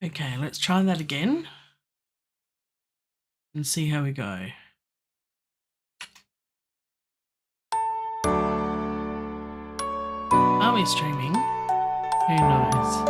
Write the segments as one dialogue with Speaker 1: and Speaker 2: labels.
Speaker 1: Okay, let's try that again and see how we go. Are we streaming? Who knows?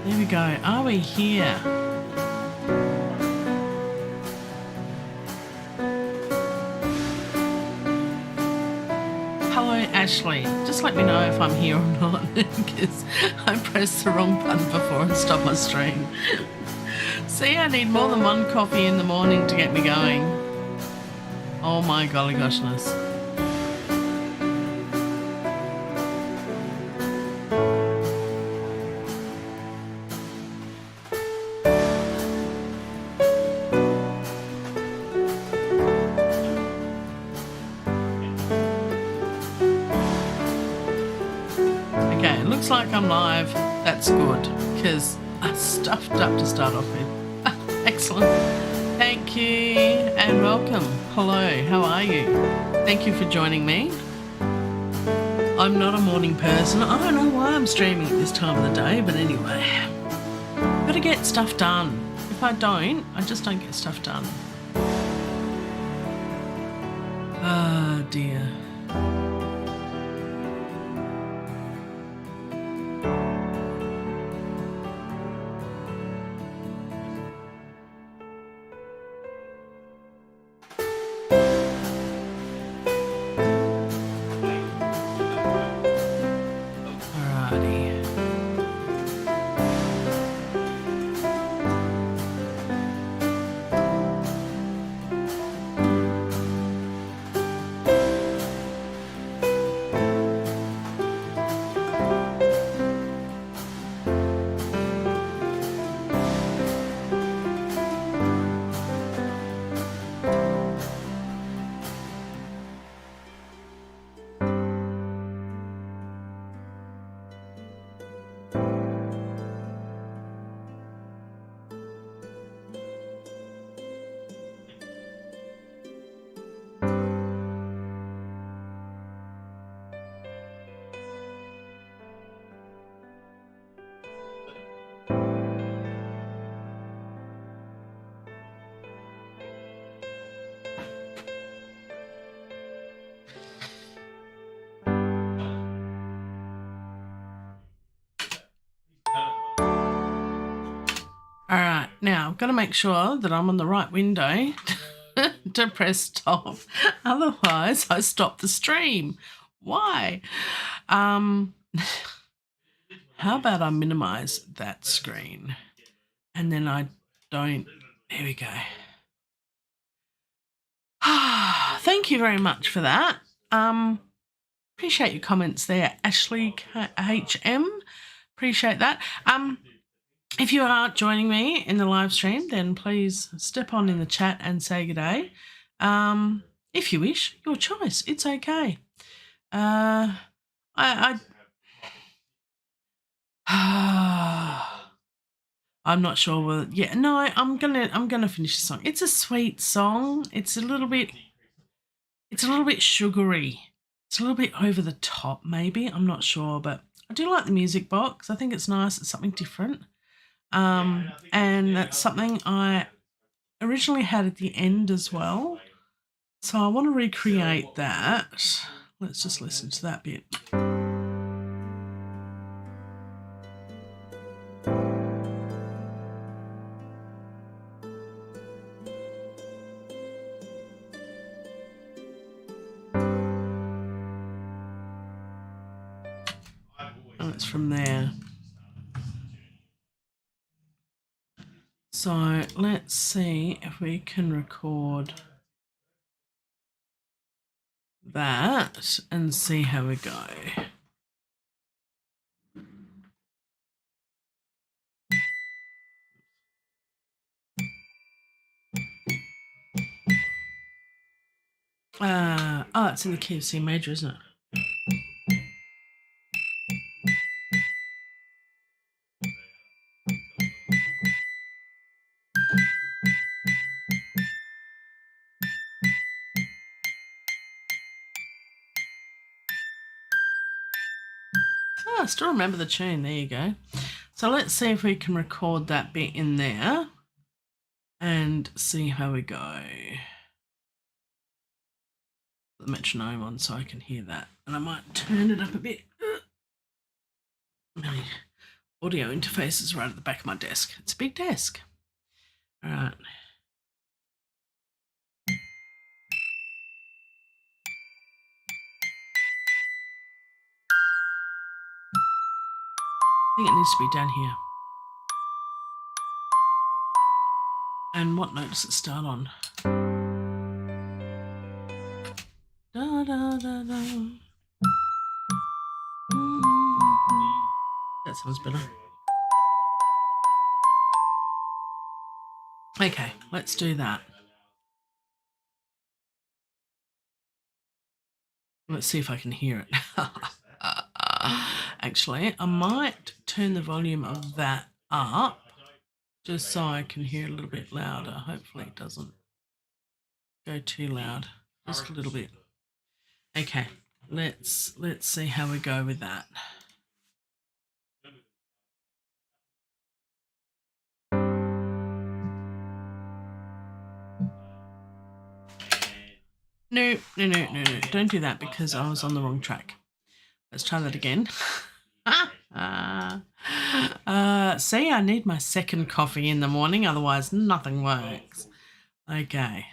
Speaker 1: There we go. Are we here? Hello, Ashley. Just let me know if I'm here or not, because I pressed the wrong button before and stopped my stream. See, I need more than one coffee in the morning to get me going. Oh my golly goshness. Looks like I'm live. That's good, because I stuffed up to start off with. Excellent. Thank you and welcome. Hello, how are you? Thank you for joining me. I'm not a morning person. I don't know why I'm streaming at this time of the day, but anyway. Gotta get stuff done. If I don't, I just don't get stuff done. Ah, dear. All right, now I've got to make sure that I'm on the right window to press stop. Otherwise, I stop the stream. Why? How about I minimize that screen and then I don't. There we go. Thank you very much for that. Appreciate your comments there, Ashley HM. Appreciate that. If you are joining me in the live stream, then please step on in the chat and say good day. If you wish, your choice. It's okay. I'm not sure whether. Yeah, no, I'm gonna finish the song. It's a sweet song. It's a little bit sugary. It's a little bit over the top, maybe. I'm not sure, but I do like the music box. I think it's nice. It's something different. And that's something I originally had at the end as well. So I want to recreate that. Let's just listen to that bit. And it's from there. So let's see if we can record that and see how we go. Oh, it's in the key of C major, isn't it? Oh, I still remember the tune. There you go. So let's see if we can record that bit in there and see how we go. The metronome on so I can hear that. And I might turn it up a bit. My audio interface is right at the back of my desk. It's a big desk. All right. I think it needs to be down here. And what note does it start on? Da, da, da, da. That sounds better. Okay, let's do that. Let's see if I can hear it. Actually, I might turn the volume of that up just so I can hear a little bit louder. Hopefully it doesn't go too loud. Just a little bit. Okay, let's see how we go with that. No. Don't do that because I was on the wrong track. Let's try that again. See, I need my second coffee in the morning, otherwise nothing works. Okay.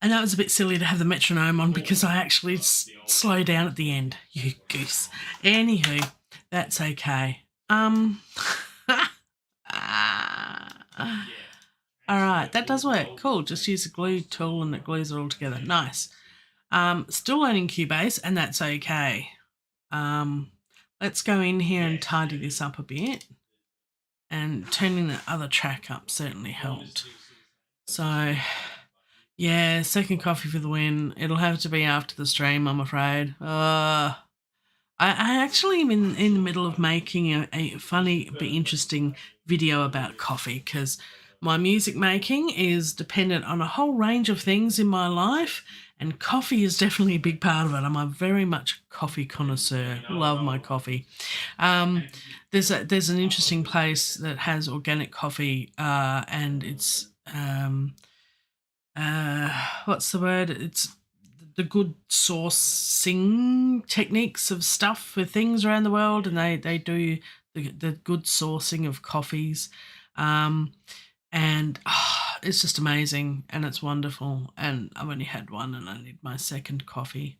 Speaker 1: And that was a bit silly to have the metronome on because I actually slow down at the end. You goose. Anywho, that's okay. All right, that does work. Cool. Just use a glue tool and it glues it all together. Nice. Still learning Cubase, and that's okay. Let's go in here and tidy this up a bit. And turning the other track up certainly helped. So, yeah, second coffee for the win. It'll have to be after the stream, I'm afraid. I actually am in the middle of making a funny but interesting video about coffee because my music making is dependent on a whole range of things in my life, and coffee is definitely a big part of it. I'm a very much coffee connoisseur. Love my coffee. There's an interesting place that has organic coffee, and it's what's the word? It's the good sourcing techniques of stuff for things around the world, and they do the good sourcing of coffees, and it's just amazing and it's wonderful. And I've only had one, and I need my second coffee.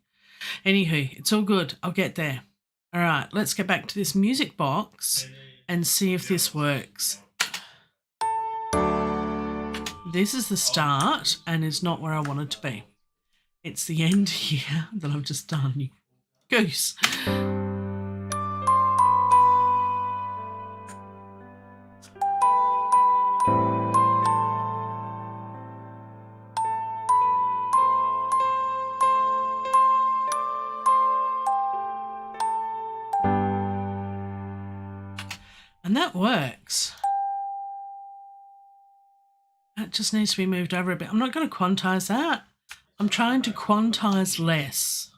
Speaker 1: Anywho, it's all good. I'll get there. All right, let's get back to this music box and see if this works. This is the start and is not where I want it to be. It's the end here that I've just done, you goose. And that works. That just needs to be moved over a bit. I'm not going to quantize that. I'm trying to quantize less.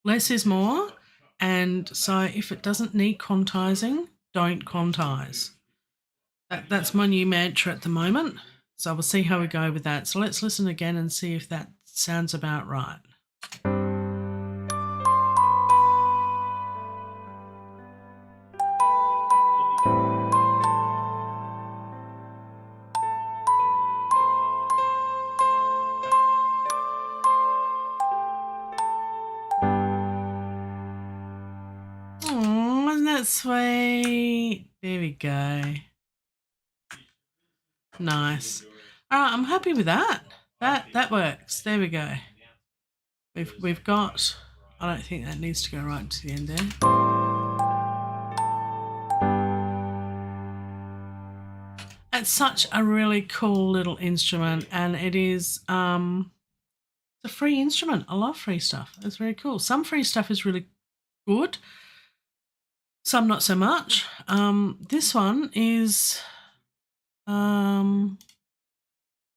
Speaker 1: Less is more. And so if it doesn't need quantizing, don't quantize. That's my new mantra at the moment. So we'll see how we go with that. So let's listen again and see if that sounds about right. Oh, isn't that sweet? There we go. Nice. All right, I'm happy with that. That works. There we go. We've got. I don't think that needs to go right to the end there. It's such a really cool little instrument, and it is it's a free instrument. I love free stuff. It's very cool. Some free stuff is really good. Some not so much. This one is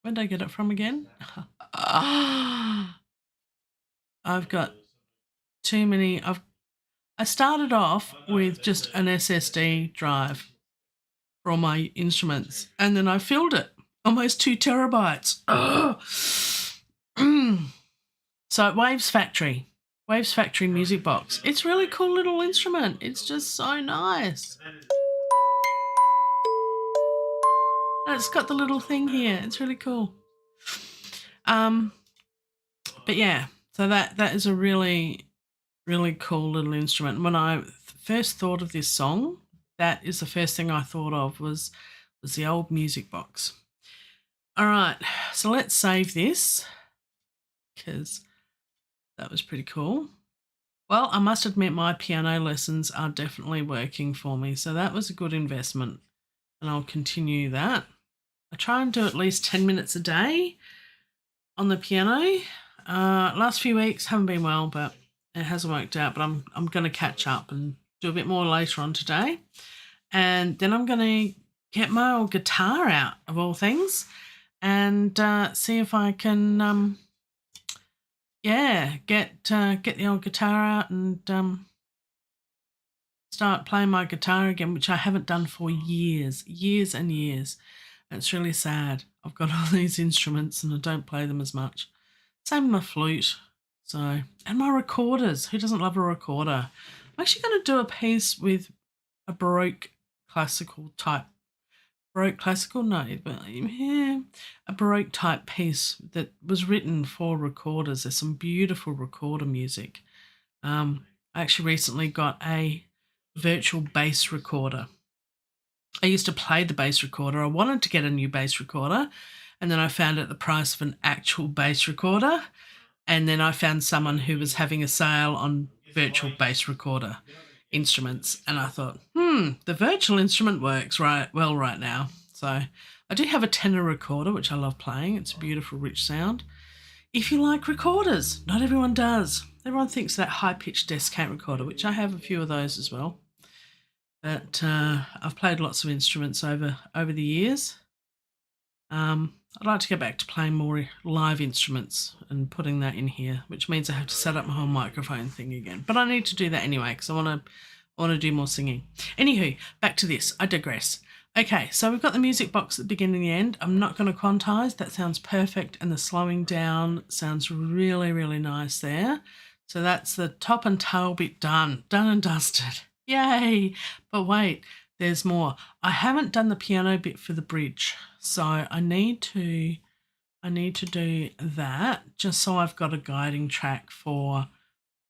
Speaker 1: where did I get it from again? I've got too many. I started off with just an SSD drive for all my instruments, and then I filled it almost 2 terabytes. So Waves Factory music box. It's a really cool little instrument. It's just so nice. And it's got the little thing here. It's really cool. But yeah, so that is a really, really cool little instrument. When I first thought of this song, that is the first thing I thought of was the old music box. All right, so let's save this because that was pretty cool. Well, I must admit my piano lessons are definitely working for me, so that was a good investment, and I'll continue that. I try and do at least 10 minutes a day on the piano. Last few weeks haven't been well, but it hasn't worked out, but I'm going to catch up and do a bit more later on today. And then I'm going to get my old guitar out, of all things, and see if I can, get the old guitar out and start playing my guitar again, which I haven't done for years and years. And it's really sad. I've got all these instruments and I don't play them as much. Same with my flute. So, and my recorders. Who doesn't love a recorder? I'm actually going to do a piece with a Baroque classical type piece that was written for recorders. There's some beautiful recorder music. I actually recently got a virtual bass recorder. I used to play the bass recorder. I wanted to get a new bass recorder, and then I found out the price of an actual bass recorder, and then I found someone who was having a sale on virtual bass recorder instruments, and I thought, the virtual instrument works right now. So I do have a tenor recorder, which I love playing. It's a beautiful, rich sound. If you like recorders, not everyone does. Everyone thinks that high-pitched descant recorder, which I have a few of those as well. But I've played lots of instruments over the years. I'd like to go back to playing more live instruments and putting that in here, which means I have to set up my whole microphone thing again. But I need to do that anyway because I want to do more singing. Anywho, back to this. I digress. Okay, so we've got the music box at the beginning and the end. I'm not going to quantize. That sounds perfect, and the slowing down sounds really, really nice there. So that's the top and tail bit done and dusted. Yay! But wait, there's more. I haven't done the piano bit for the bridge, so I need to do that just so I've got a guiding track for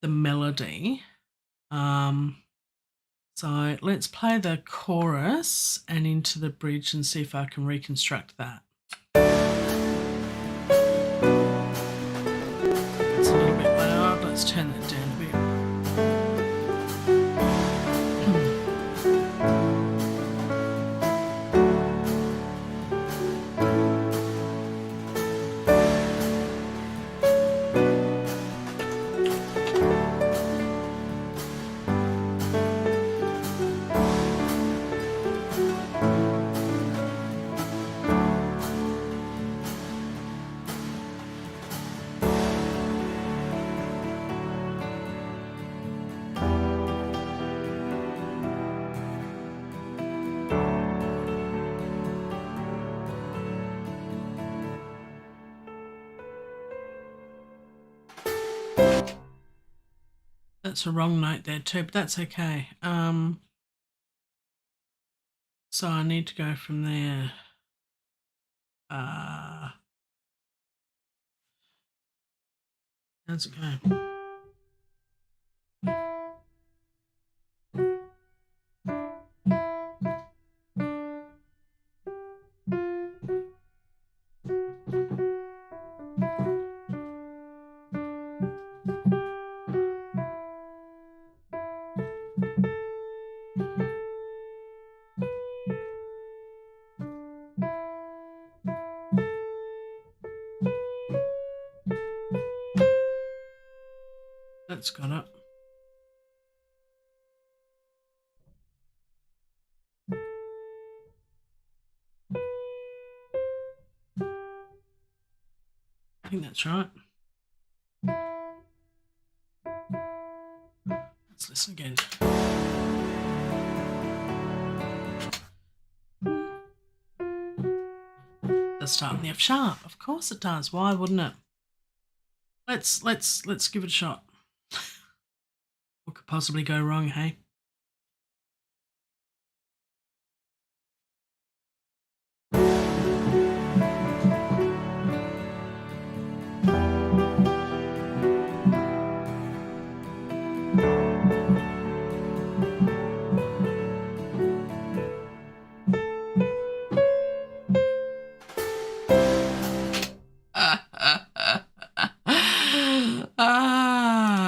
Speaker 1: the melody. So let's play the chorus and into the bridge and see if I can reconstruct that. It's a little bit loud. Let's turn that down a bit. that's a wrong note there too, but that's okay. So I need to go from there. How's it go? That's got it. I think that's right. Let's listen again. Does start in the F sharp. Of course it does. Why wouldn't it? Let's give it a shot. What could possibly go wrong, hey?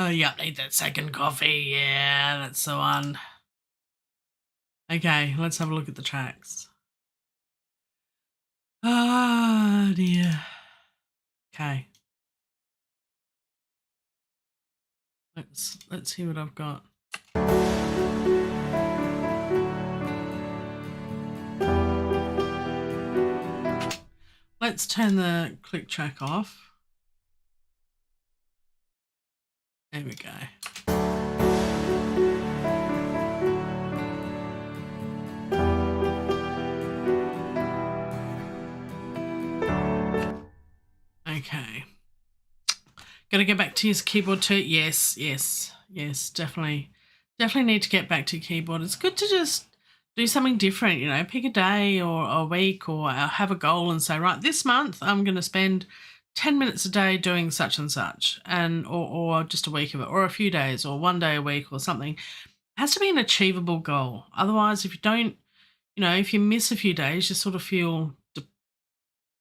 Speaker 1: Yep, need that second coffee. Yeah, that's the one. Okay, let's have a look at the tracks. Ah, dear. Okay. Let's see what I've got. Let's turn the click track off. There we go. Okay. Got to get back to his keyboard too. Yes, definitely need to get back to keyboard. It's good to just do something different, you know, pick a day or a week or have a goal and say, right, this month I'm going to spend 10 minutes a day doing such and such, and or just a week of it, or a few days, or one day a week or something. It has to be an achievable goal. Otherwise, if you don't, you know, if you miss a few days, you sort of feel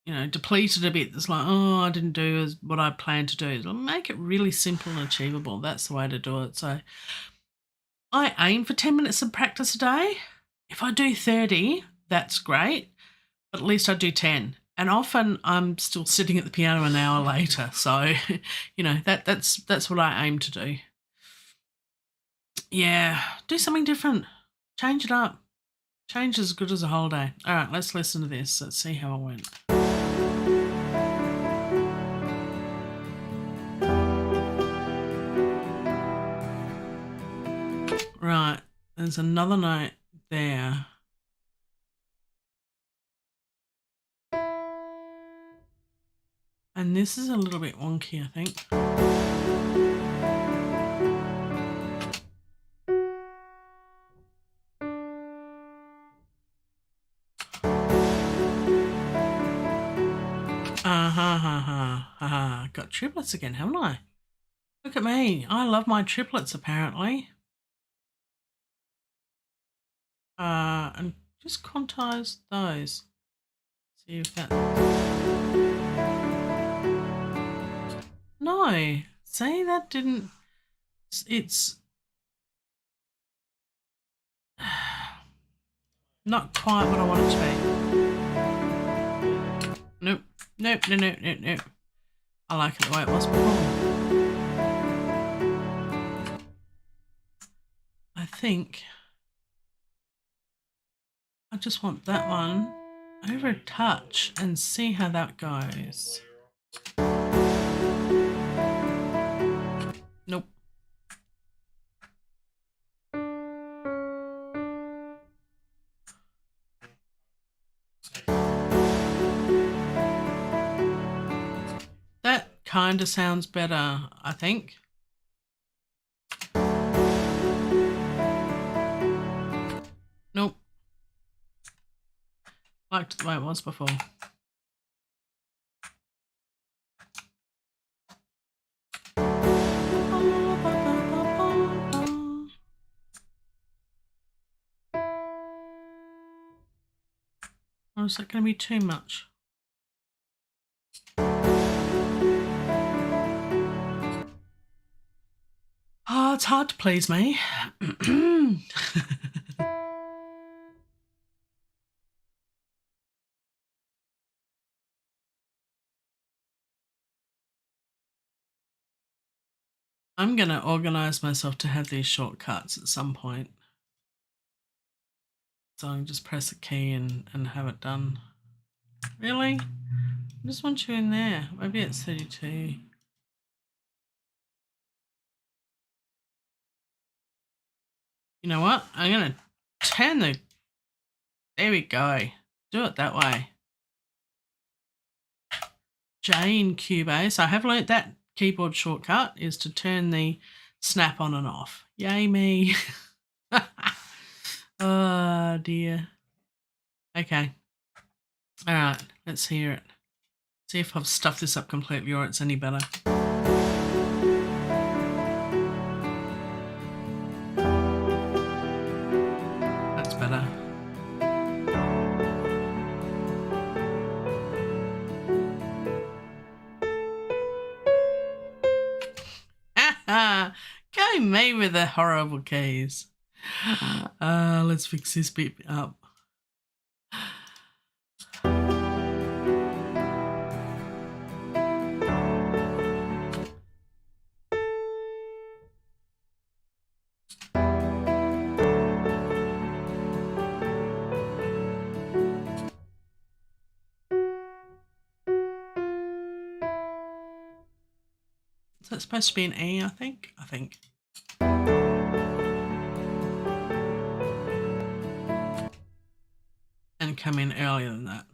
Speaker 1: depleted a bit. It's like, oh, I didn't do what I planned to do. It'll make it really simple and achievable. That's the way to do it. So I aim for 10 minutes of practice a day. If I do 30, that's great, but at least I do 10. And often I'm still sitting at the piano an hour later. So, you know, that's what I aim to do. Yeah, do something different. Change it up. Change is as good as a holiday. All right, let's listen to this. Let's see how it went. Right, there's another note there. And this is a little bit wonky, I think. Got triplets again, haven't I? Look at me. I love my triplets, apparently. And just quantize those. See if that... No. See, that didn't... It's... not quite what I want it to be. Nope. Nope. I like it the way it was before. I think I just want that one over a touch and see how that goes. Nope. That kind of sounds better, I think. Liked it the way it was before. Or is that going to be too much? Oh, it's hard to please me. I'm going to organise myself to have these shortcuts at some point. So I can just press a key and have it done. Really? I just want you in there. Maybe it's 32. You know what? I'm going to turn the... There we go. Do it that way. J in Cubase. I have learnt that keyboard shortcut is to turn the snap on and off. Yay me. Oh dear. Okay. All right, let's hear it. See if I've stuffed this up completely or it's any better. That's better. Go me with the horrible keys. Let's fix this bit up. Is that supposed to be an E, I think? And come in earlier than that.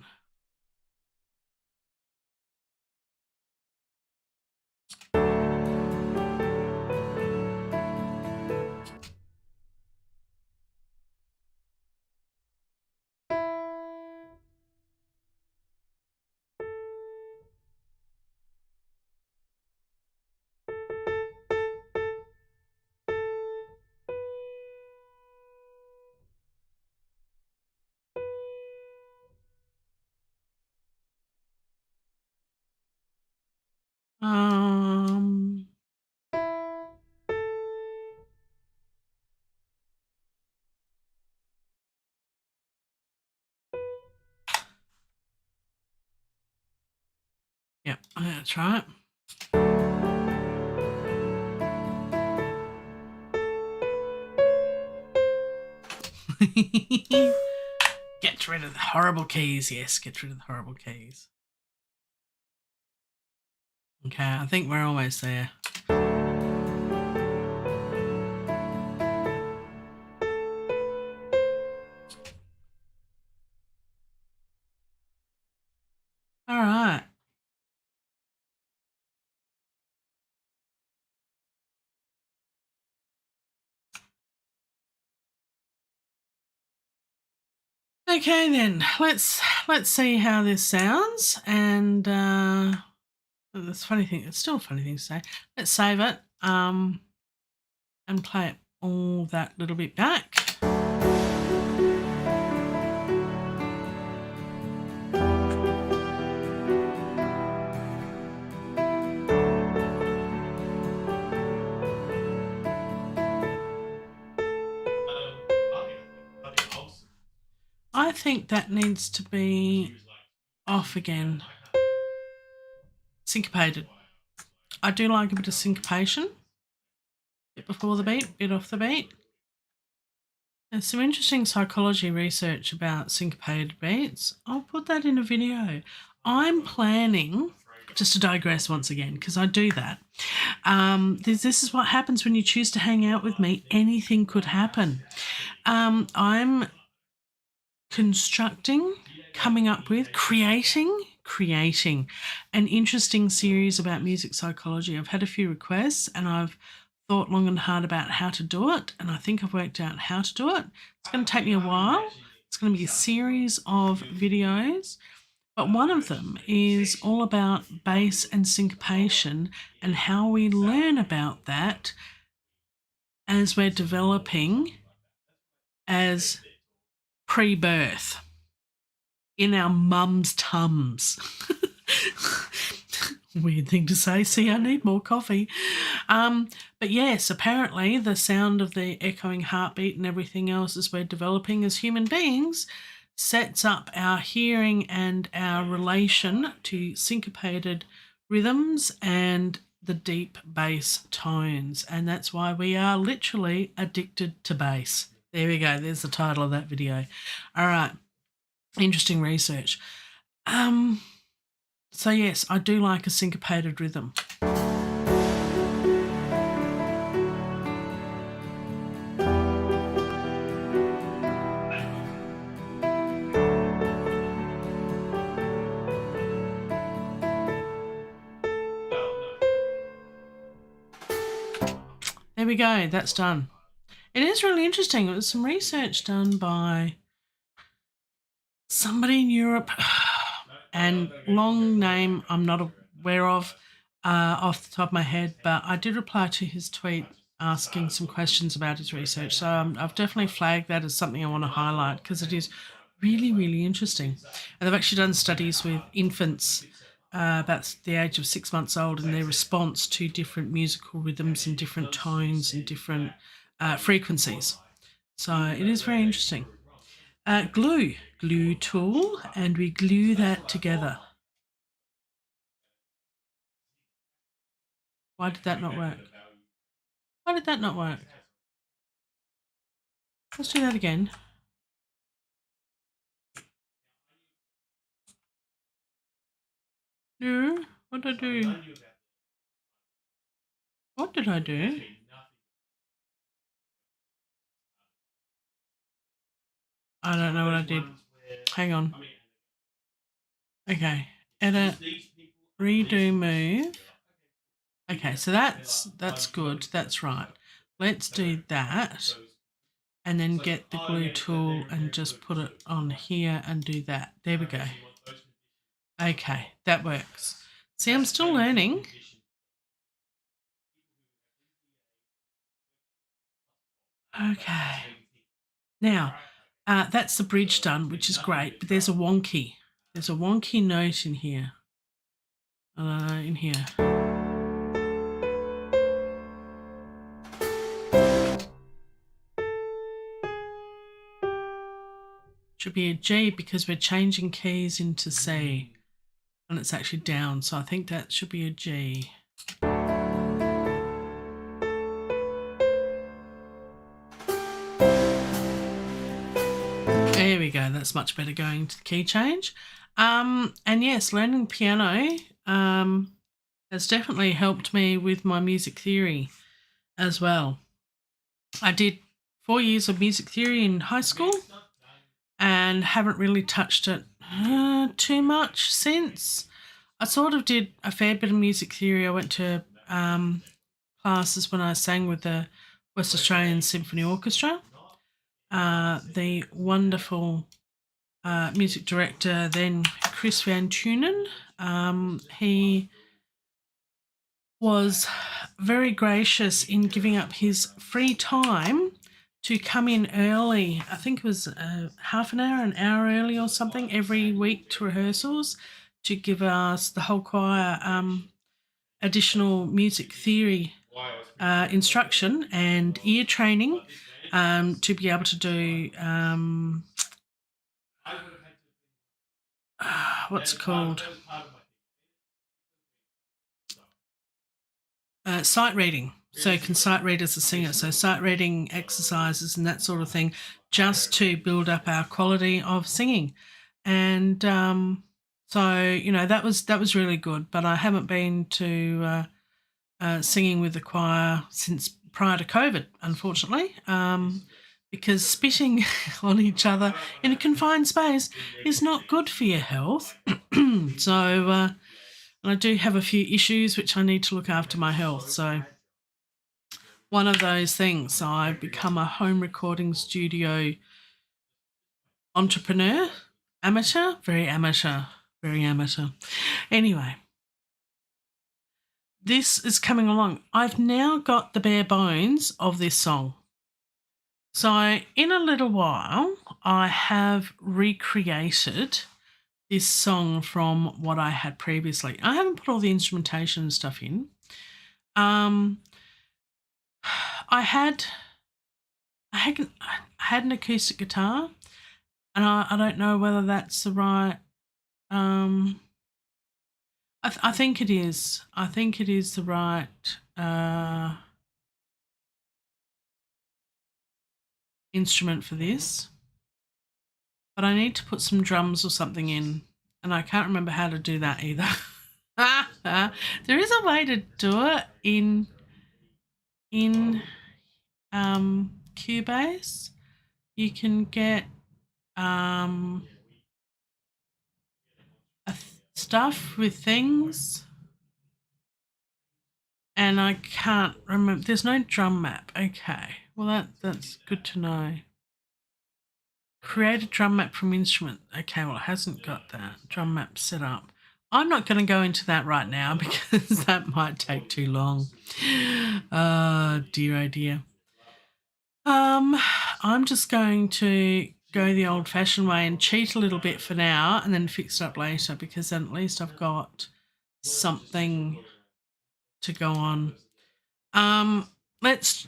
Speaker 1: Yep, I'm gonna try it. Get rid of the horrible keys. Yes, get rid of the horrible keys. Okay, I think we're almost there. All right. Okay then, let's see how this sounds. And that's a funny thing. It's still a funny thing to say. Let's save it and play it all that little bit back. I think that needs to be off again. Syncopated. I do like a bit of syncopation. Bit before the beat, bit off the beat. There's some interesting psychology research about syncopated beats. I'll put that in a video. I'm planning, just to digress once again, because I do that. This is what happens when you choose to hang out with me. Anything could happen. I'm constructing, coming up with, creating an interesting series about music psychology. I've had a few requests and I've thought long and hard about how to do it, and I think I've worked out how to do it. It's going to take me a while, It's going to be a series of videos, but one of them is all about bass and syncopation and how we learn about that as we're developing as pre-birth in our mum's tums. Weird thing to say. See, I need more coffee. But yes, apparently the sound of the echoing heartbeat and everything else as we're developing as human beings sets up our hearing and our relation to syncopated rhythms and the deep bass tones. And that's why we are literally addicted to bass. There we go. There's the title of that video. All right. Interesting research. So yes, I do like a syncopated rhythm. There we go, that's done. It is really interesting. It was some research done by somebody in Europe, and long name I'm not aware of off the top of my head, but I did reply to his tweet asking some questions about his research. So I've definitely flagged that as something I want to highlight because it is really, really interesting. And they've actually done studies with infants about the age of 6 months old and their response to different musical rhythms and different tones and different frequencies. So it is very interesting. Glue tool, and we glue that together. Why did that not work? Why did that not work? Let's do that again. No, what did I do? What did I do? I don't know what I did. Hang on. Okay, edit, redo move. Okay, so that's good. That's right. Let's do that. And then get the glue tool and just put it on here and do that. There we go. Okay, that works. See, I'm still learning. Okay. Now, that's the bridge done, which is great, but there's a wonky note in here. Should be a G because we're changing keys into C and it's actually down, so I think that should be a G. There we go, that's much better going to the key change. And yes, learning piano has definitely helped me with my music theory as well. I did 4 years of music theory in high school and haven't really touched it too much since. I sort of did a fair bit of music theory. I went to classes when I sang with the West Australian Symphony Orchestra. The wonderful music director then, Chris Van Tunen, he was very gracious in giving up his free time to come in early. I think it was half an hour early or something every week to rehearsals to give us, the whole choir, additional music theory instruction and ear training to be able to do what's it called? Sight reading. So you can sight read as a singer. So sight reading exercises and that sort of thing, just to build up our quality of singing. And so, you know, that was really good. But I haven't been to singing with the choir since prior to COVID, unfortunately, because spitting on each other in a confined space is not good for your health. So I do have a few issues which I need to look after my health. So one of those things, I've become a home recording studio entrepreneur, amateur, very amateur, very amateur. Anyway, this is coming along. I've now got the bare bones of this song. So in a little while, I have recreated this song from what I had previously. I haven't put all the instrumentation and stuff in. I had an acoustic guitar, and I don't know whether that's the right. I think it is. I think it is the right. Instrument for this, but I need to put some drums or something in, and I can't remember how to do that either. There is a way to do it in Cubase. You can get stuff with things, and I can't remember. There's no drum map. Okay, well that's good to know. Create a drum map from instrument. Okay, well, it hasn't got that drum map set up. I'm not going to go into that right now because that might take too long. Dear, oh dear. I'm just going to go the old-fashioned way and cheat a little bit for now and then fix it up later, because then at least I've got something to go on. Let's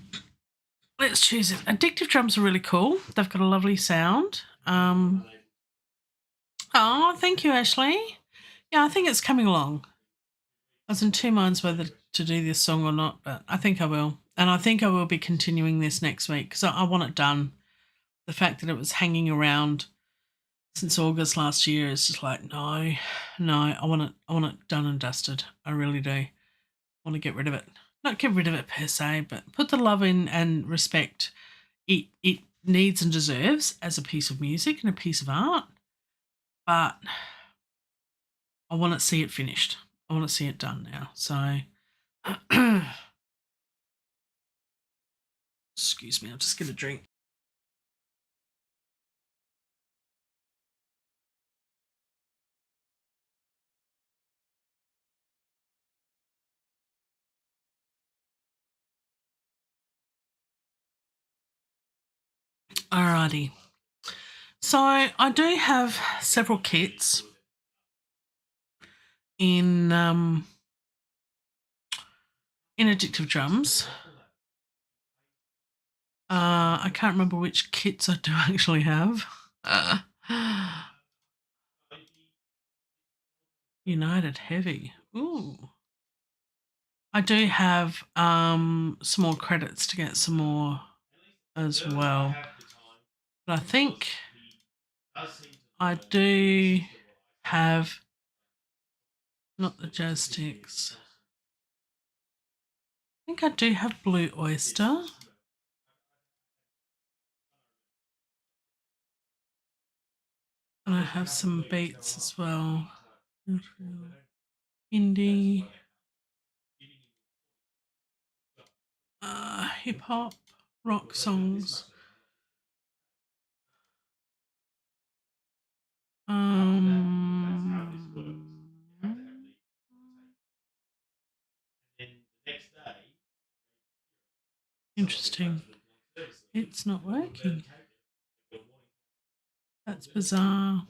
Speaker 1: choose it. Addictive drums are really cool. They've got a lovely sound. Oh, thank you, Ashley. Yeah, I think it's coming along. I was in two minds whether to do this song or not, but I think I will. And I think I will be continuing this next week because I want it done. The fact that it was hanging around since August last year is just like, no, I want it done and dusted. I really do. I want to get rid of it. Not get rid of it per se, but put the love in and respect it needs and deserves as a piece of music and a piece of art. But I want to see it finished. I want to see it done now. So, excuse me, I'll just get a drink. Alrighty. So I do have several kits in Addictive Drums. I can't remember which kits I do actually have. United Heavy. Ooh. I do have some more credits to get some more as well. But I think I do have, not the jazz sticks. I think I do have Blue Oyster. And I have some beats as well. Indie. Hip hop, rock songs. Interesting. It's not working. That's bizarre.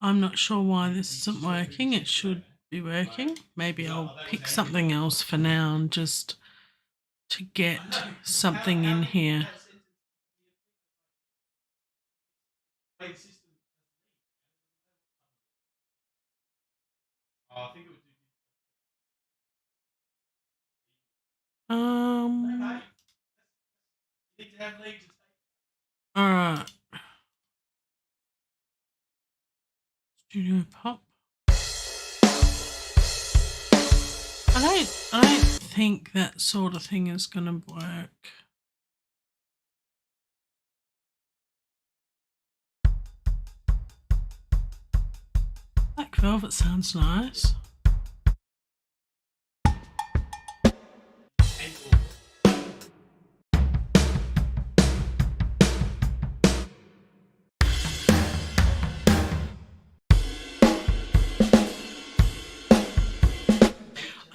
Speaker 1: I'm not sure why this isn't working. It should be working. Maybe I'll pick something else for now and just to get something in here. All right. Studio Pop. I don't think that sort of thing is going to work. Black Velvet sounds nice.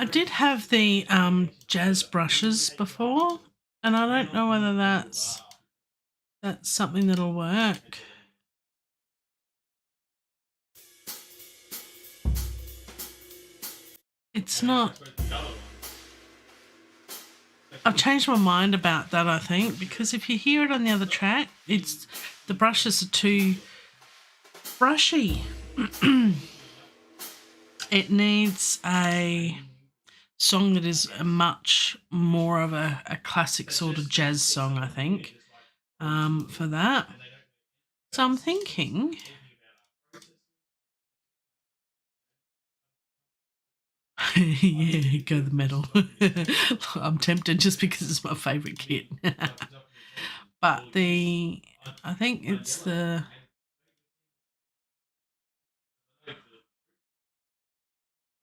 Speaker 1: did have the jazz brushes before, and I don't know whether that's something that'll work. It's not. I've changed my mind about that, I think, because if you hear it on the other track, the brushes are too brushy. It needs a song that is a much more of a classic sort of jazz song, I think, for that. So I'm thinking, yeah, go the metal. I'm tempted just because it's my favourite kit. But I think it's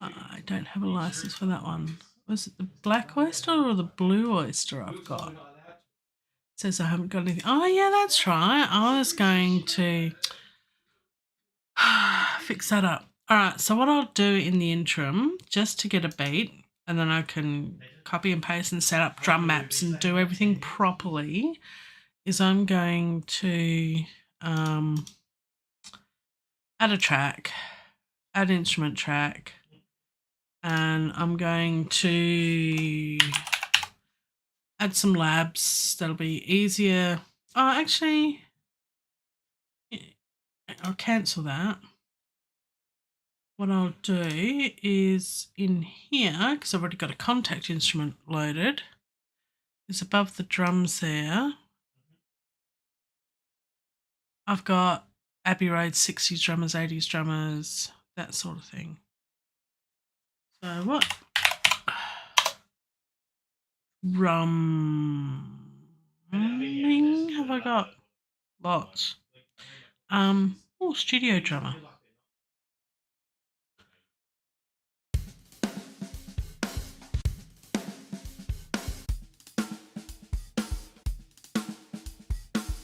Speaker 1: I don't have a license for that one. Was it the black oyster or the blue oyster I've got? It says I haven't got anything. Oh, yeah, that's right. I was going to fix that up. All right, so what I'll do in the interim, just to get a beat, and then I can copy and paste and set up drum maps and do everything properly, is I'm going to add a track, add instrument track, and I'm going to add some labs. That'll be easier. Oh, actually, I'll cancel that. What I'll do is in here, because I've already got a contact instrument loaded, is above the drums there. I've got Abbey Road 60s drummers, 80s drummers, that sort of thing. So what drumming have I got? Lots. Studio drummer.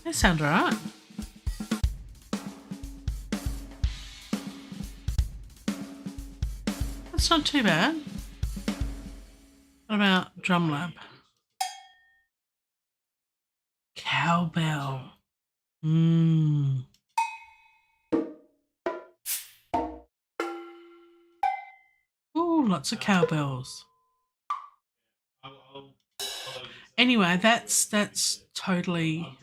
Speaker 1: They sound alright. That's not too bad. What about Drum Lab? Cowbell. Oh, lots of cowbells. Anyway, that's totally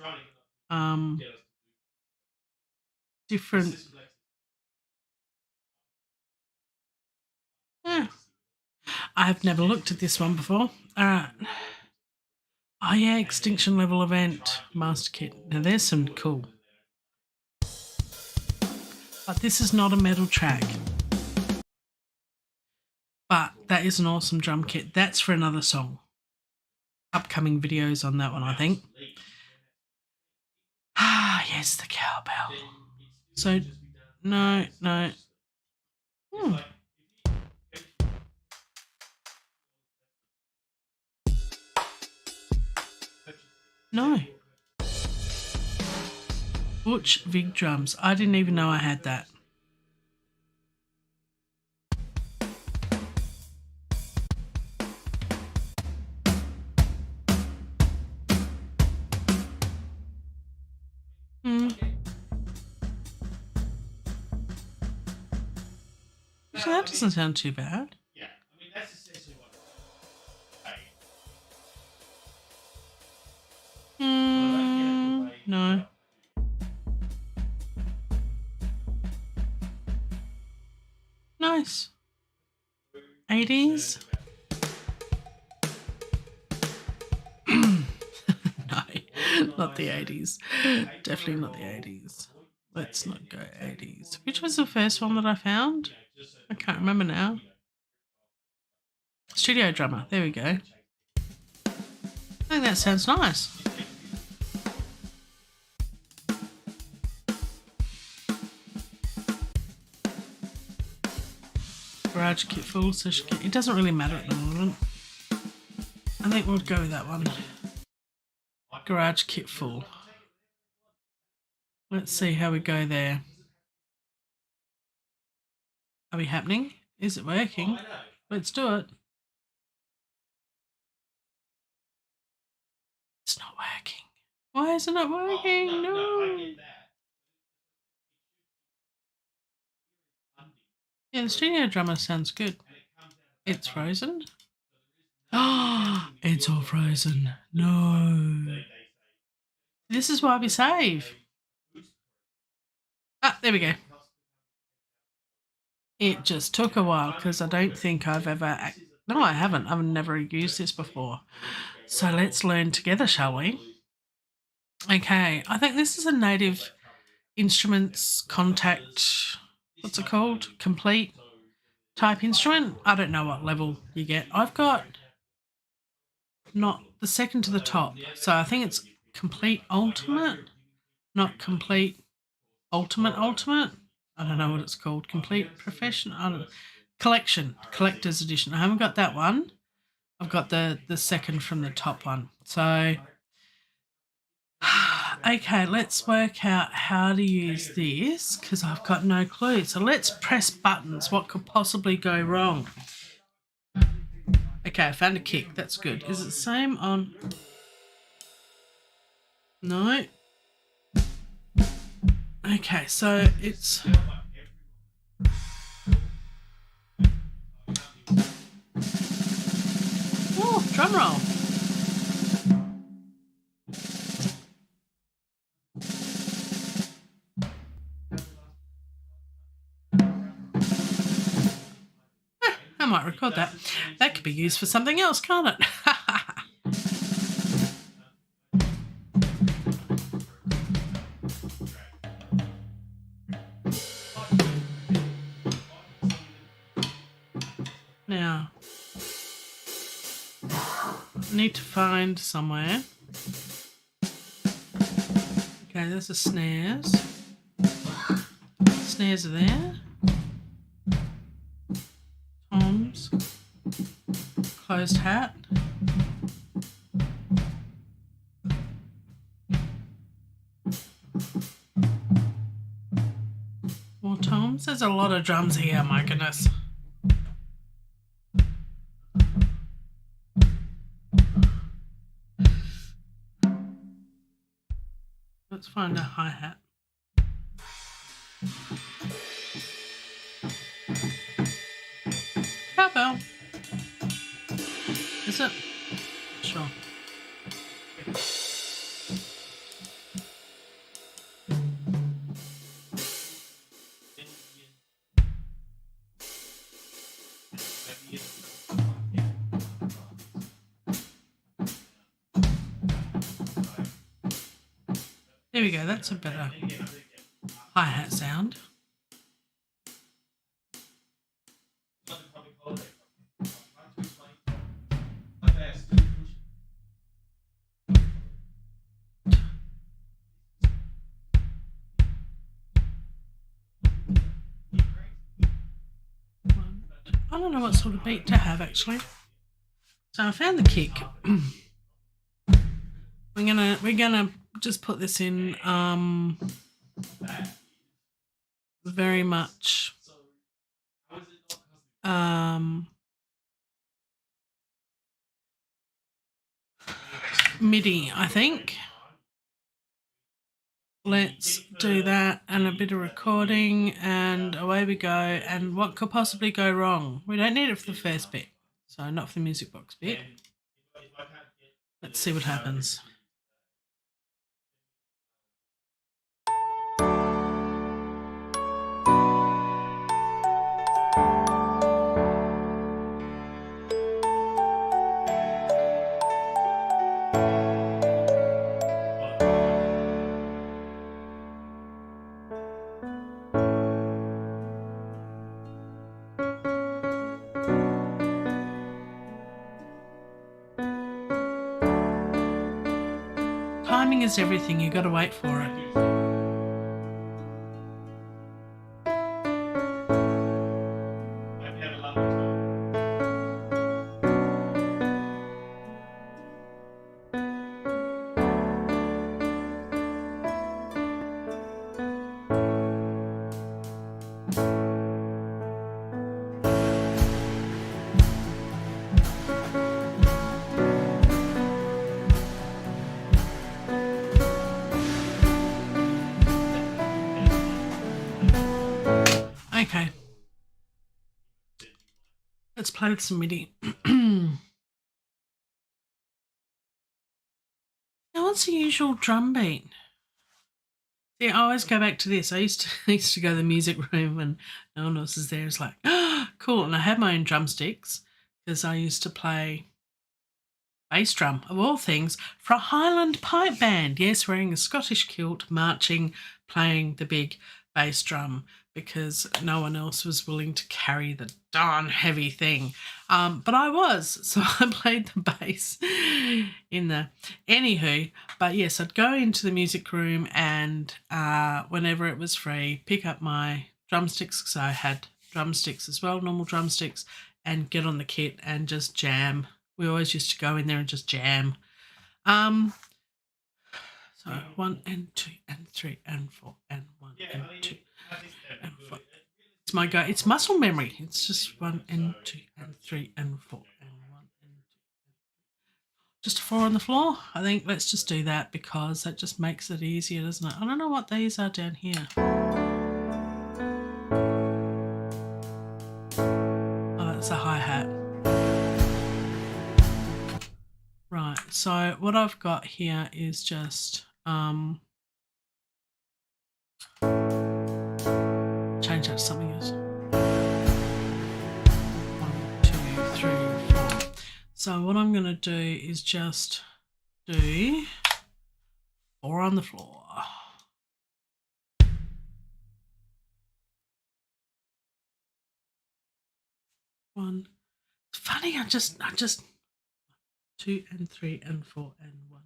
Speaker 1: different. Yeah. I've never looked at this one before. All right. Oh yeah, Extinction Level Event Master Kit. Now there's some cool. But this is not a metal track. But that is an awesome drum kit. That's for another song. Upcoming videos on that one, I think. Ah, yes, the cowbell. So, no. No. Butch Vig drums. I didn't even know I had that. So that doesn't sound too bad. Yeah, I mean that's essentially what. No. Nice. 80s. No, not the 80s. Definitely not the 80s. Let's not go 80s. Which was the first one that I found? I can't remember now. Studio drummer. There we go. I think that sounds nice. Garage kit full, session kit. It doesn't really matter at the moment. I think we'll go with that one. Garage kit full. Let's see how we go there. Are we happening? Is it working? Let's do it. Why isn't it working? No. Yeah, the studio drummer sounds good. It's frozen. Oh, it's all frozen. No. This is why we save. Ah, there we go. It just took a while because I don't think I've ever... No, I haven't. I've never used this before. So let's learn together, shall we? Okay, I think this is a Native Instruments Contact... What's it called? Complete type instrument. I don't know what level you get. I've got not the second to the top. So I think it's Complete Ultimate, not Complete Ultimate. I don't know what it's called. Complete Professional. I don't know. Collector's Edition. I haven't got that one. I've got the second from the top one. So, okay, let's work out how to use this because I've got no clue. So let's press buttons. What could possibly go wrong? Okay, I found a kick. That's good. Is it the same on... No. Okay, so it's... Oh, drum roll. I might record that. That could be used for something else, can't it? Now, I need to find somewhere. Okay, there's the snares. Snares are there. Toms. Closed hat. More toms. There's a lot of drums here, my goodness. Let's find a hi-hat. Cowbell. Is it? Sure. There we go, that's a better hi-hat sound. I don't know what sort of beat to have actually. So I found the kick. We're gonna just put this in very much MIDI, I think. Let's do that and a bit of recording and away we go. And what could possibly go wrong? We don't need it for the first bit, so not for the music box bit. Let's see what happens. Timing is everything, you got to wait for it. Okay. Let's play with some MIDI. Now, what's the usual drum beat? See, I always go back to this. I used to go to the music room when no one else is there. It's like, oh, cool. And I had my own drumsticks because I used to play bass drum, of all things, for a Highland pipe band. Yes, wearing a Scottish kilt, marching, playing the big bass drum because no one else was willing to carry the darn heavy thing. But I was, so I played the bass in the... Anywho, but yes, I'd go into the music room and whenever it was free, pick up my drumsticks, because I had drumsticks as well, normal drumsticks, and get on the kit and just jam. We always used to go in there and just jam. So 1 and 2 and 3 and 4 and 1 and 2 and 4. It's my go. It's muscle memory. It's just 1 and 2 and 3 and 4 and 1 and 2. Just a 4 on the floor. I think let's just do that because that just makes it easier, doesn't it? I don't know what these are down here. Oh, that's a hi-hat. Right, so what I've got here is just change that to something else. 1, 2, 3, 4. So what I'm going to do is just do 4 on the floor. One. It's funny. I just 2 and 3 and 4 and 1.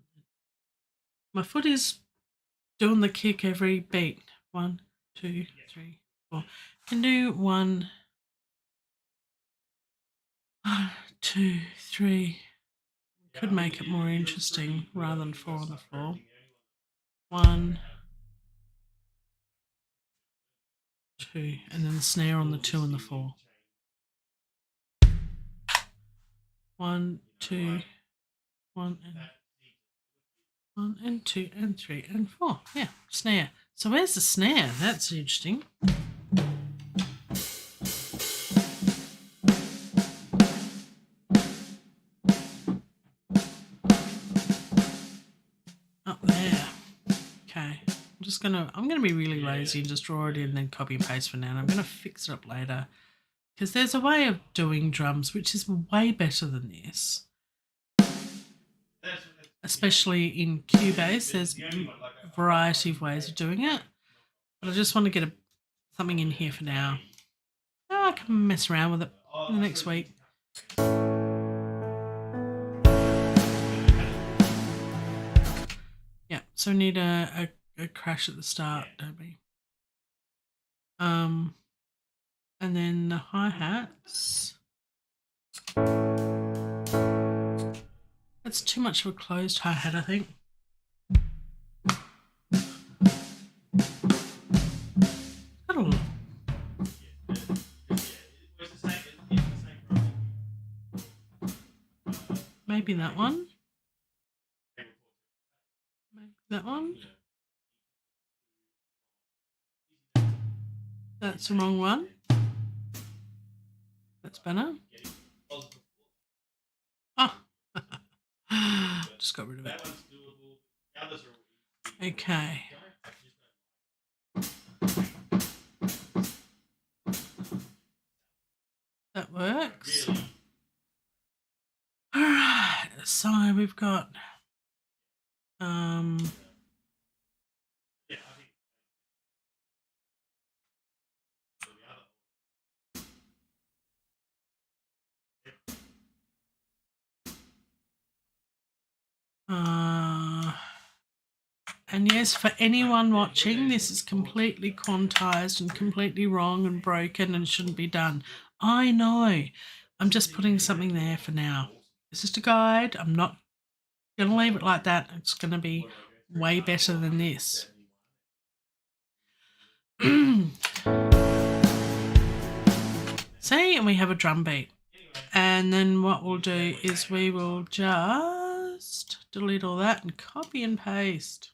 Speaker 1: My foot is doing the kick every beat. 1, 2, 3, 4. Can do 1, 2, 3. Could make it more interesting rather than 4 on the floor. 1, 2, and then the snare on the 2 and the 4. 1, 2, 1 and 2 and 3 and 4. Yeah, snare. So where's the snare? That's interesting. Up there. Okay. I'm gonna be really lazy and just draw it in and then copy and paste for now. And I'm gonna fix it up later because there's a way of doing drums which is way better than this. Especially in Cubase, there's a variety of ways of doing it. But I just want to get something in here for now. Oh, I can mess around with it in the next week. Yeah, so we need a crash at the start, don't we? And then the hi-hats. That's too much of a closed hi-hat, I think. Maybe that one. Maybe that one. That's the wrong one. That's better. Oh. Just got rid of it. Okay. That works. All right. So we've got and yes, for anyone watching, this is completely quantized and completely wrong and broken and shouldn't be done. I know. I'm just putting something there for now. It's just a guide. I'm not going to leave it like that. It's going to be way better than this. See, and we have a drum beat. And then what we'll do is we will just delete all that and copy and paste.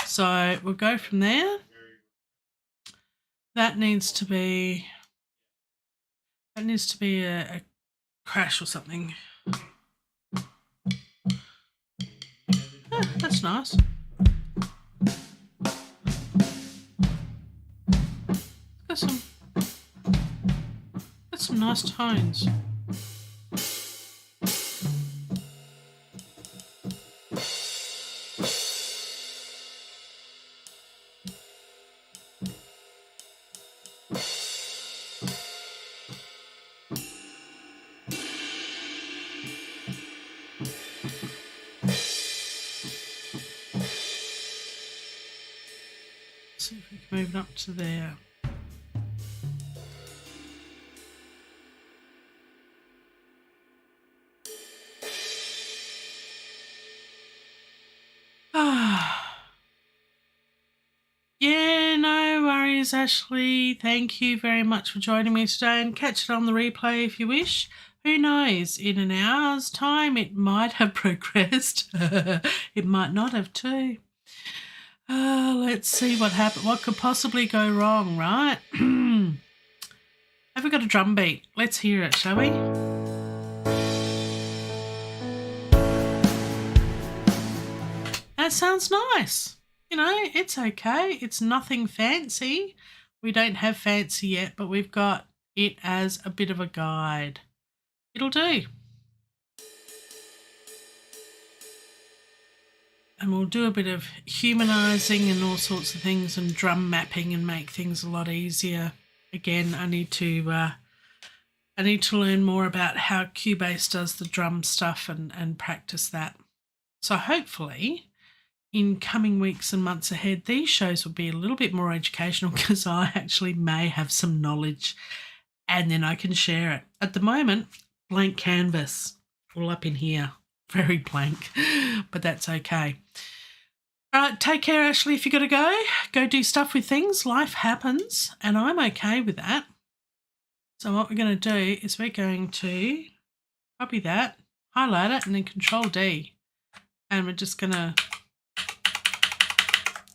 Speaker 1: So we'll go from there. That needs to be a crash or something. That's nice. Got some nice tones. See if we can move it up to there. Yeah, no worries, Ashley. Thank you very much for joining me today, and catch it on the replay if you wish. Who knows, in an hour's time it might have progressed. It might not have too. Let's see what happened. What could possibly go wrong, right? Have we got a drum beat? Let's hear it, shall we? That sounds nice. You know, it's okay. It's nothing fancy. We don't have fancy yet, but we've got it as a bit of a guide. It'll do. And we'll do a bit of humanising and all sorts of things, and drum mapping, and make things a lot easier. Again, I need to learn more about how Cubase does the drum stuff and practice that. So hopefully in coming weeks and months ahead, these shows will be a little bit more educational, because I actually may have some knowledge and then I can share it. At the moment, blank canvas all up in here. Very blank, but that's okay. All right, take care, Ashley. If you got to go do stuff with things. Life happens, and I'm okay with that. So what we're going to do is we're going to copy that, highlight it, and then Control D. And we're just going to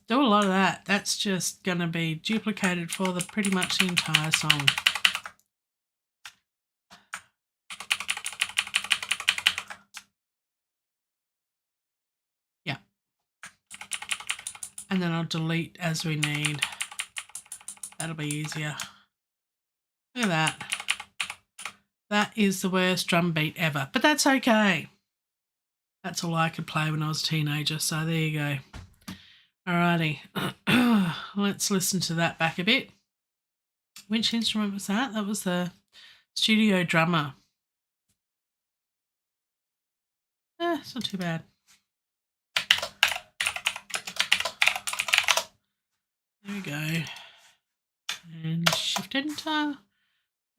Speaker 1: do a lot of that. That's just going to be duplicated for pretty much the entire song. Yeah. And then I'll delete as we need. That'll be easier. Look at that. That is the worst drum beat ever, but that's okay. That's all I could play when I was a teenager, so there you go. Alrighty, let's listen to that back a bit. Which instrument was that? That was the studio drummer. It's not too bad. There we go. And Shift Enter.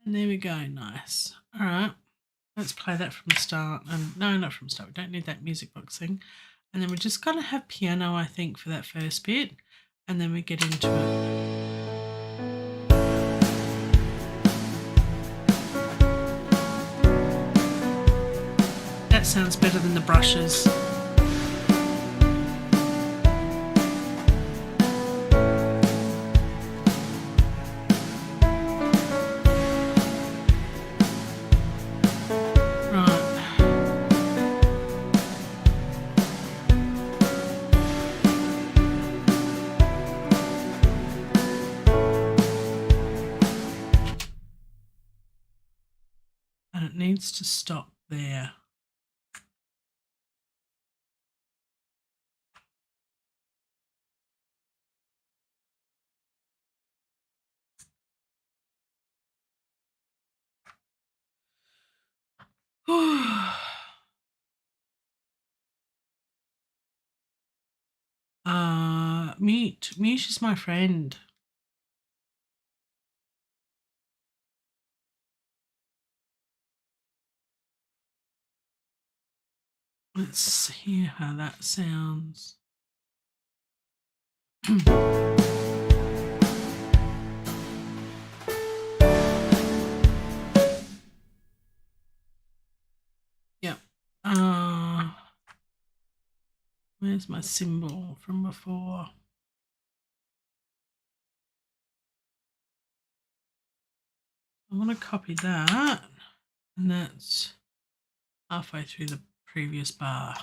Speaker 1: And there we go. Nice. All right. Let's play that from the start. No, not from the start. We don't need that music box thing. And then we're just going to have piano, I think, for that first bit. And then we get into it. That sounds better than the brushes. Needs to stop there. Mute. Mute is my friend. Let's hear how that sounds. Yep. Where's my symbol from before? I want to copy that, and that's halfway through the previous bar.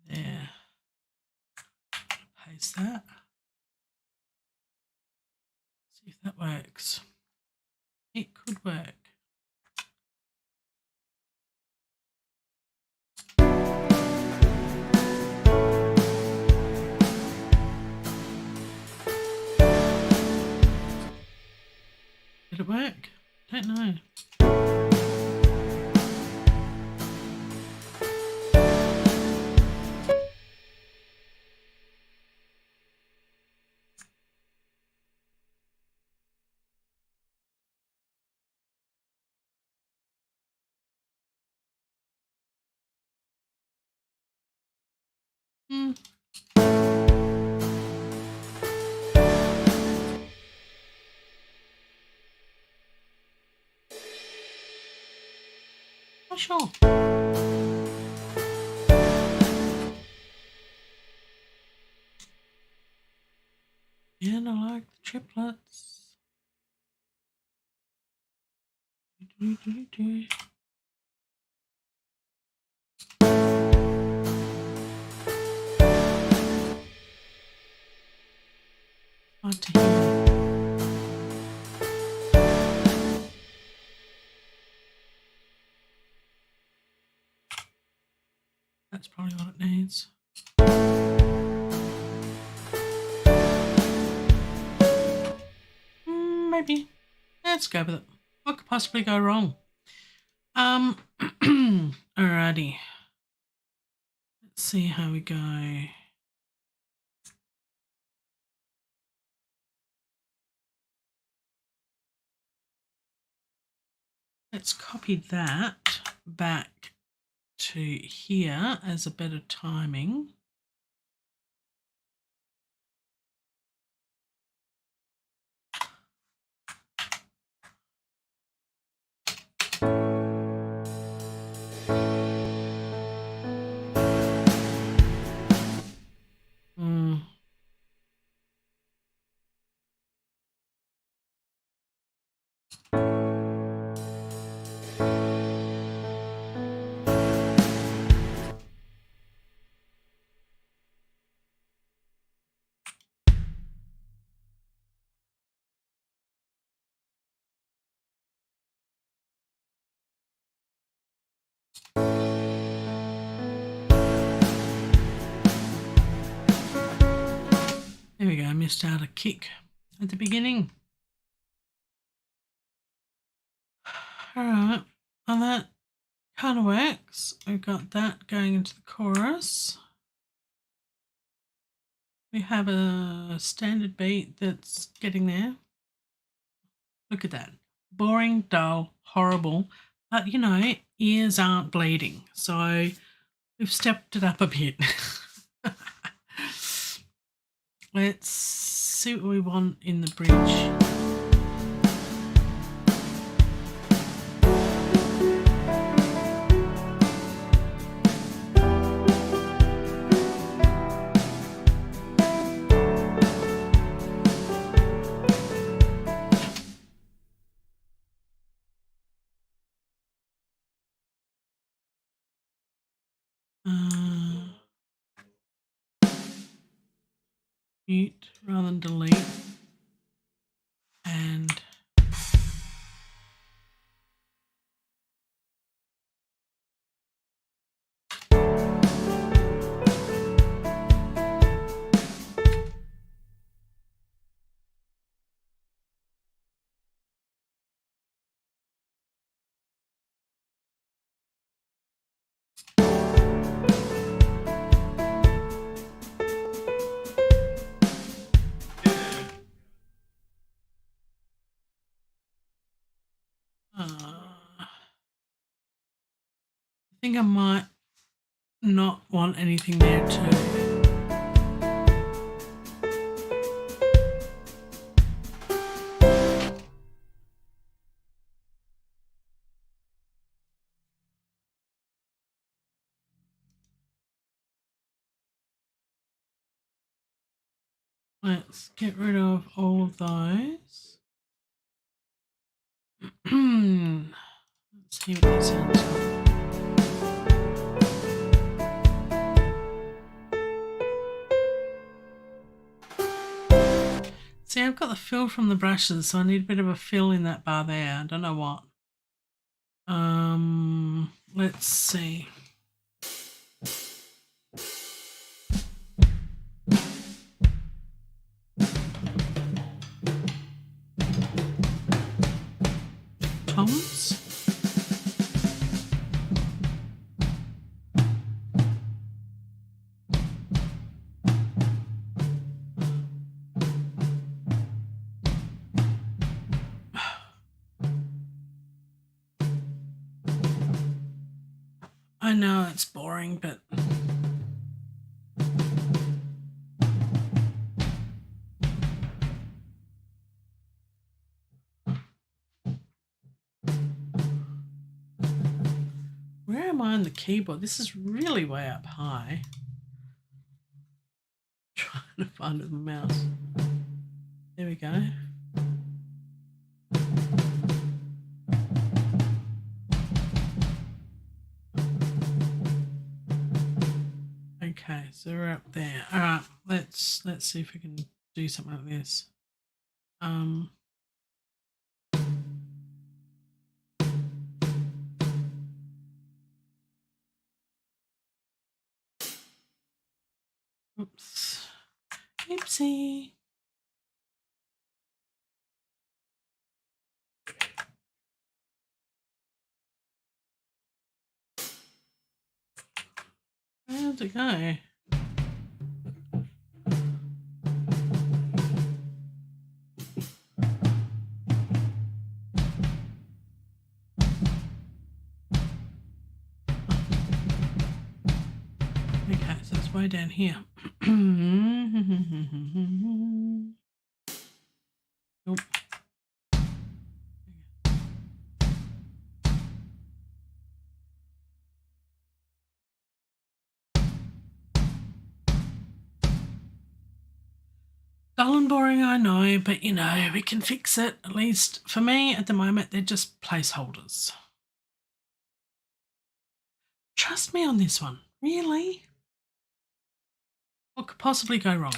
Speaker 1: There. Paste that. See if that works. It could work. Did it work? Don't know. Not sure. Yeah, and I like the triplets. Hard to hear. That's probably what it needs. Maybe. Let's go with it. What could possibly go wrong? Alrighty. Let's see how we go. Let's copy that back to here as a better timing. There we go, I missed out a kick at the beginning. Alright, well that kind of works. We've got that going into the chorus. We have a standard beat that's getting there. Look at that. Boring, dull, horrible, but you know, ears aren't bleeding. So we've stepped it up a bit. Let's see what we want in the bridge. Mute rather than delete, and I think I might not want anything there too. Let's get rid of all of those. Let's see what that sounds like. See, I've got the fill from the brushes, so I need a bit of a fill in that bar there. I don't know what. Let's see. Toms. I know it's boring, but where am I on the keyboard? This is really way up high. Trying to find it with the mouse. There we go. Okay, so we're up there. All right, let's see if we can do something like this. Oops. Oopsie. Where'd it go? Okay, so it's way down here. Nope. Dull and boring, I know, but you know, we can fix it. At least for me at the moment, they're just placeholders. Trust me on this one. Really? What could possibly go wrong?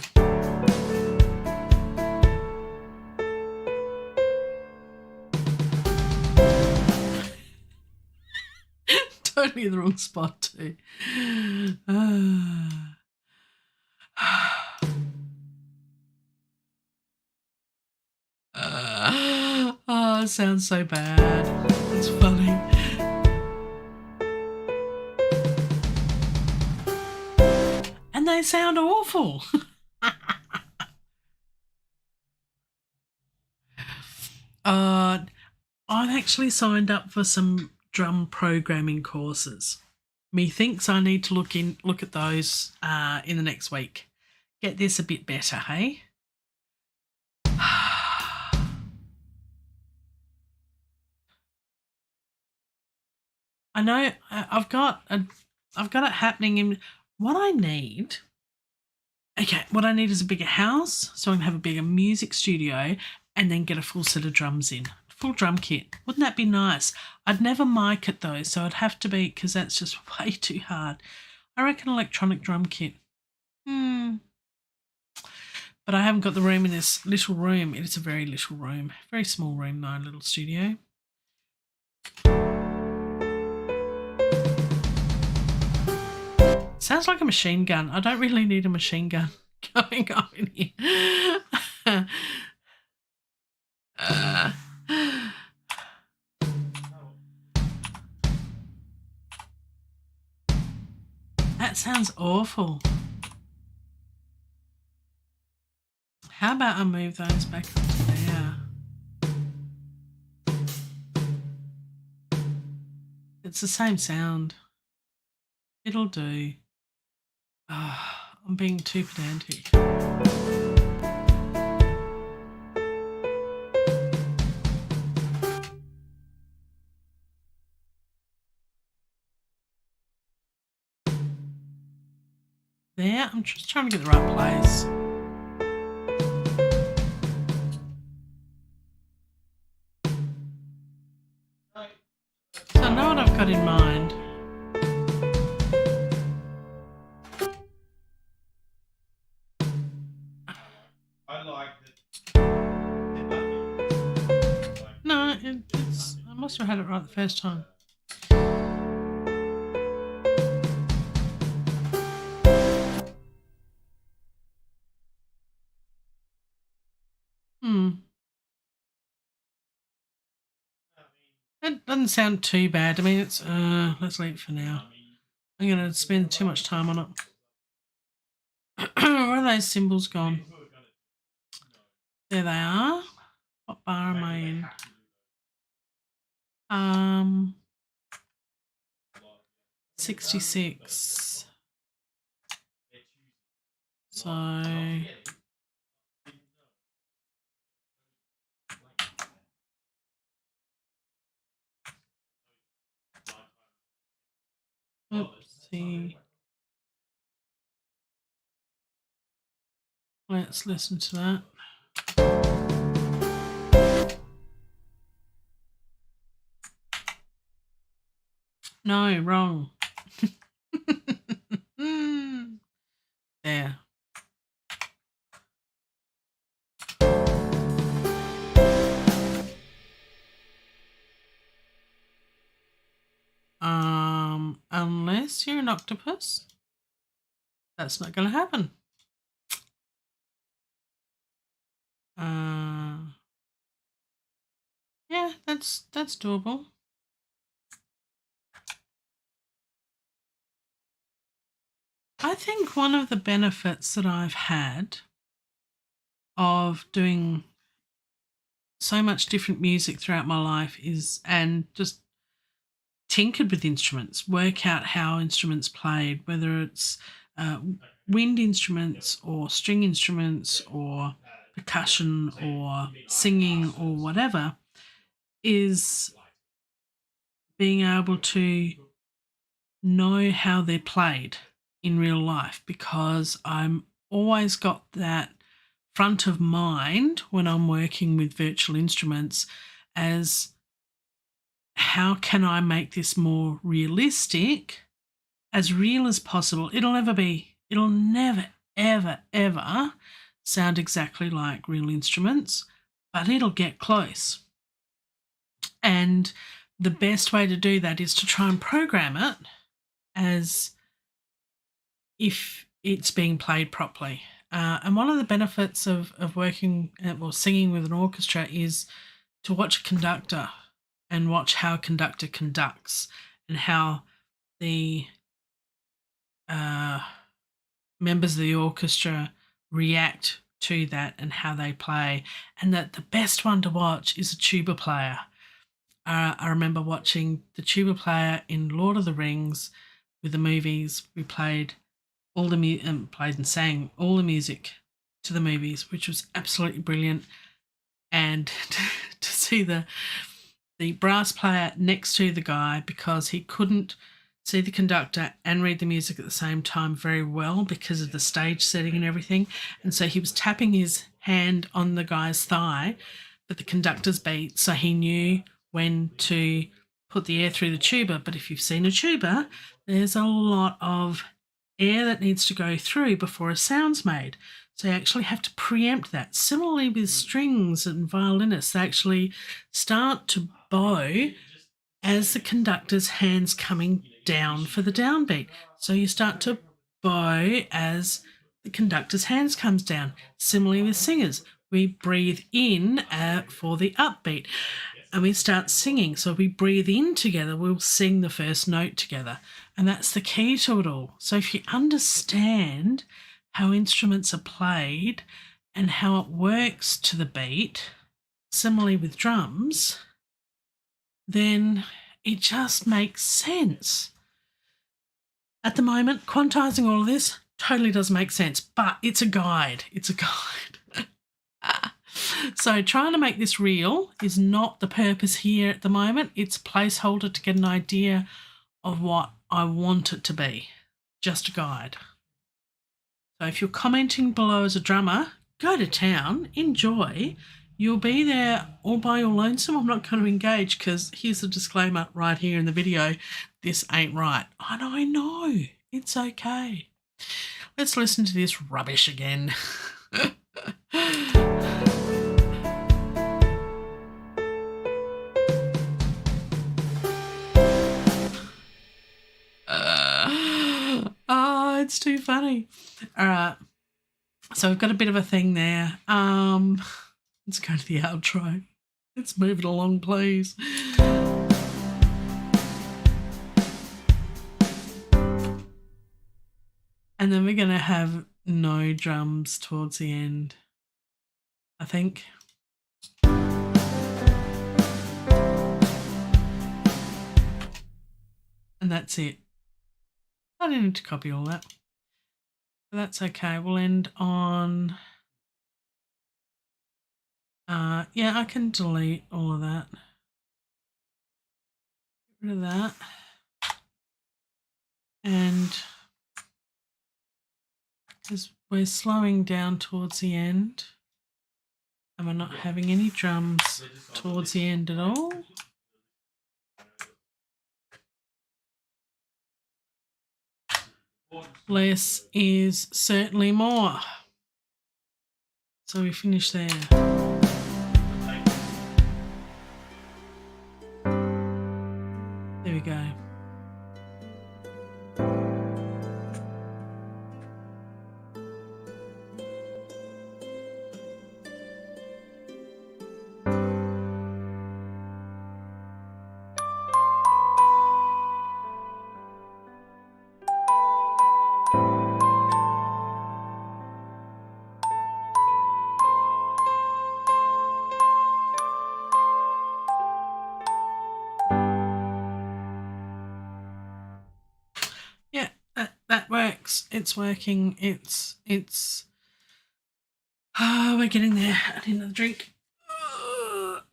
Speaker 1: Totally in the wrong spot too. Oh, it sounds so bad. It's funny. And they sound awful. I've actually signed up for some drum programming courses. Methinks I need to look at those in the next week. Get this a bit better, hey? I know I've got it happening in what I need. Okay, what I need is a bigger house so I can have a bigger music studio and then get a full set of drums in. Full drum kit. Wouldn't that be nice? I'd never mic it though, so it'd have to be, because that's just way too hard. I reckon electronic drum kit. But I haven't got the room in this little room. It is a very little room. Very small room though, little studio. Sounds like a machine gun. I don't really need a machine gun going on in here. That sounds awful. How about I move those back up to there? It's the same sound. It'll do. Oh, I'm being too pedantic. There, I'm just trying to get the right place. I must have had it right the first time. That doesn't sound too bad. I mean, it's let's leave it for now. I'm going to spend too much time on it. Where are those symbols gone? There they are. What bar am I in? 66. So oopsie. Let's listen to that. No, wrong. There. Unless you're an octopus, that's not going to happen. Yeah, that's doable. I think one of the benefits that I've had of doing so much different music throughout my life is, and just tinkered with instruments, work out how instruments played, whether it's wind instruments or string instruments or percussion or singing or whatever, is being able to know how they're played in real life, because I'm always got that front of mind when I'm working with virtual instruments as how can I make this more realistic, as real as possible. It'll never, ever, ever sound exactly like real instruments, but it'll get close. And the best way to do that is to try and program it as if it's being played properly. And one of the benefits of working or singing with an orchestra is to watch a conductor and watch how a conductor conducts and how the members of the orchestra react to that and how they play. And that the best one to watch is a tuba player. I remember watching the tuba player in Lord of the Rings with the movies. We played all the played and sang all the music to the movies, which was absolutely brilliant. And to see the brass player next to the guy, because he couldn't see the conductor and read the music at the same time very well because of the stage setting and everything. And so he was tapping his hand on the guy's thigh for the conductor's beat, so he knew when to put the air through the tuba. But if you've seen a tuba, there's a lot of air that needs to go through before a sound's made. So you actually have to preempt that. Similarly with strings and violinists, they actually start to bow as the conductor's hand's coming down for the downbeat. So you start to bow as the conductor's hands comes down. Similarly with singers, we breathe in for the upbeat and we start singing. So we breathe in together, we'll sing the first note together. And that's the key to it all. So if you understand how instruments are played and how it works to the beat, similarly with drums, then it just makes sense. At the moment, quantizing all of this totally does make sense, but it's a guide. It's a guide. So trying to make this real is not the purpose here at the moment. It's a placeholder to get an idea of what I want it to be. Just a guide. So if you're commenting below as a drummer, go to town, enjoy. You'll be there all by your lonesome. I'm not going to engage because here's the disclaimer right here in the video. This ain't right. And I know. It's okay. Let's listen to this rubbish again. It's too funny. All right. So we've got a bit of a thing there. Let's go to the outro. Let's move it along, please. And then we're going to have no drums towards the end, I think. And that's it. I didn't need to copy all that. But that's okay. We'll end on... yeah, I can delete all of that. Get rid of that. And as we're slowing down towards the end, and we're not having any drums towards the end at all. Less is certainly more. So we finish there. There we go. That works. It's working. It's we're getting there. I need another drink.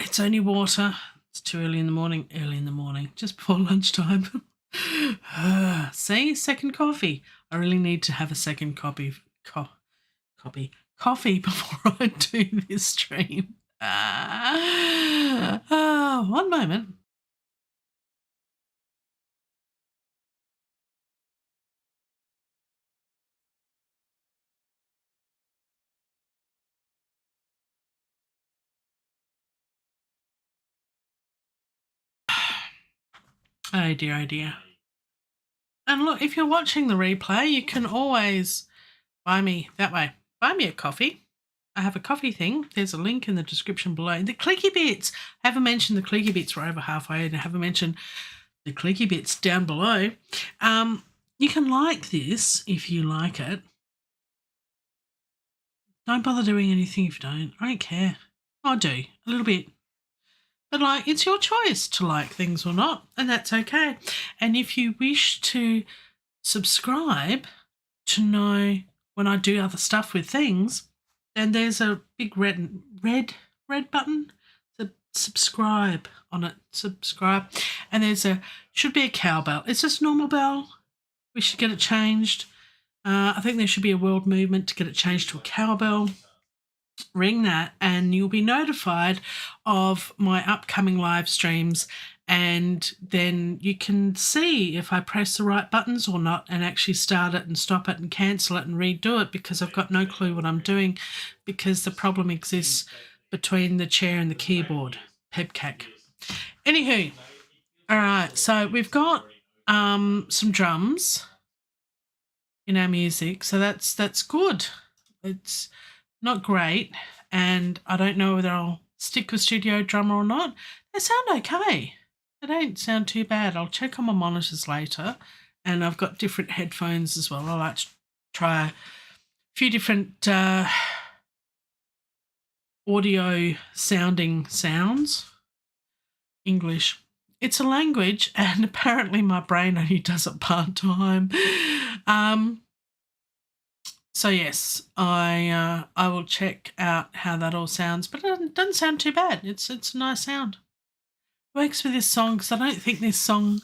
Speaker 1: It's only water. It's too early in the morning. Early in the morning, just before lunchtime. See, second coffee. I really need to have a second coffee before I do this stream. One moment. Oh dear, oh dear. And look, if you're watching the replay, you can always buy me that way. Buy me a coffee. I have a coffee thing. There's a link in the description below. The clicky bits. I haven't mentioned the clicky bits. We're over halfway, and I haven't mentioned the clicky bits down below. You can like this if you like it. Don't bother doing anything if you don't. I don't care. I do, a little bit. But like, it's your choice to like things or not, and that's okay. And if you wish to subscribe to know when I do other stuff with things, then there's a big red button to subscribe on it. Subscribe. And should be a cowbell. It's just normal bell. We should get it changed. I think there should be a world movement to get it changed to a cowbell. Ring that and you'll be notified of my upcoming live streams, and then you can see if I press the right buttons or not, and actually start it and stop it and cancel it and redo it, because I've got no clue what I'm doing, because the problem exists between the chair and the keyboard. Pebcack. Anywho, all right, so we've got some drums in our music, so that's good. It's not great, and I don't know whether I'll stick with Studio Drummer or not. They sound okay. They don't sound too bad. I'll check on my monitors later, and I've got different headphones as well. I like to try a few different audio sounding sounds. English. It's a language, and apparently my brain only does it part-time. So yes, I will check out how that all sounds, but it doesn't sound too bad. It's a nice sound. Works with this song, because I don't think this song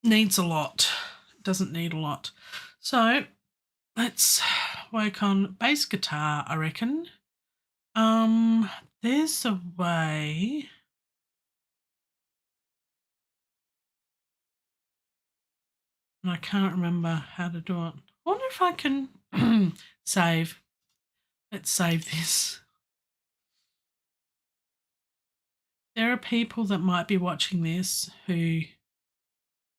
Speaker 1: needs a lot. It doesn't need a lot. So let's work on bass guitar, I reckon. There's a way. And I can't remember how to do it. I wonder if I can save. Let's save this. There are people that might be watching this who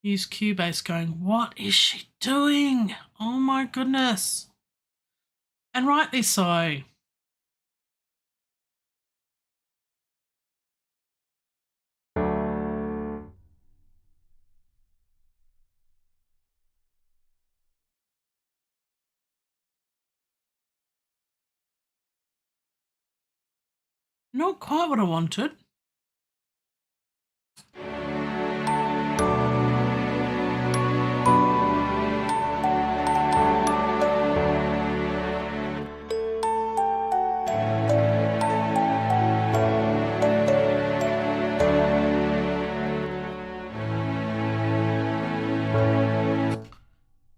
Speaker 1: use Cubase going, what is she doing? Oh my goodness. And rightly so. Not quite what I wanted.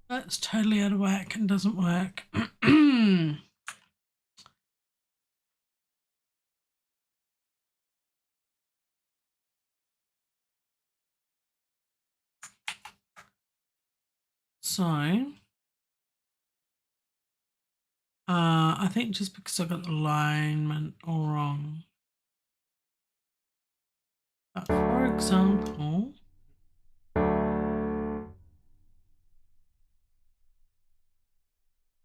Speaker 1: That's totally out of whack and doesn't work. So, I think just because I got the alignment all wrong. But for example, I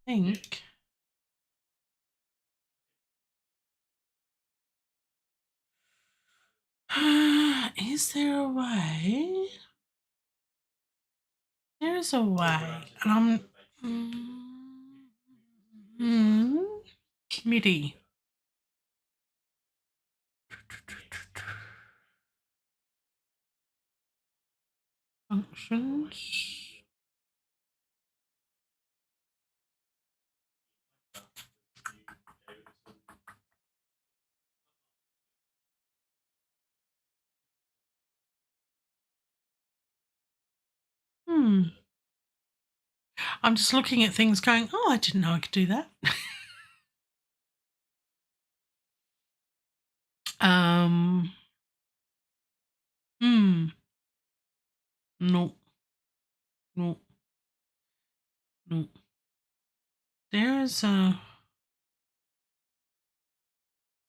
Speaker 1: think is there a way? There is a way, and MIDI. Functions. I'm just looking at things going, oh, I didn't know I could do that. No. No. No.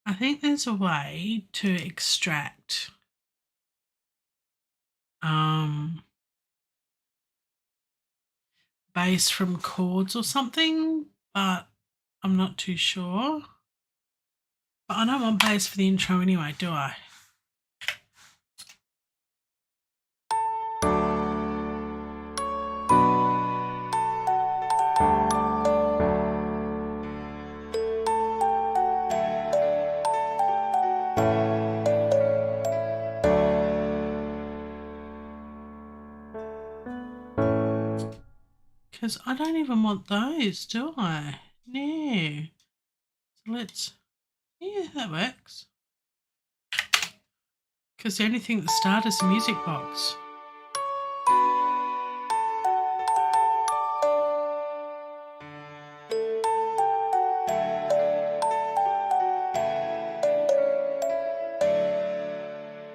Speaker 1: I think there's a way to extract bass from chords or something, but I'm not too sure. But I don't want bass for the intro anyway, do I? Because I don't even want those, do I? No. So let's, yeah, that works. Because the only thing that started is the music box.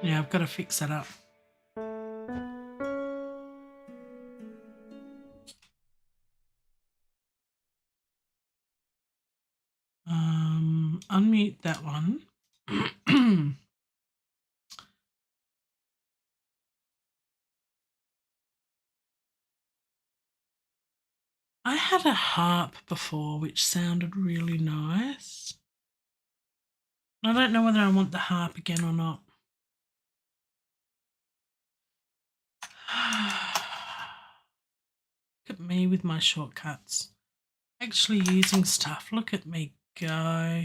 Speaker 1: Yeah, I've got to fix that up. Unmute that one. I had a harp before which sounded really nice. I don't know whether I want the harp again or not. Look at me with my shortcuts. Actually using stuff. Look at me go.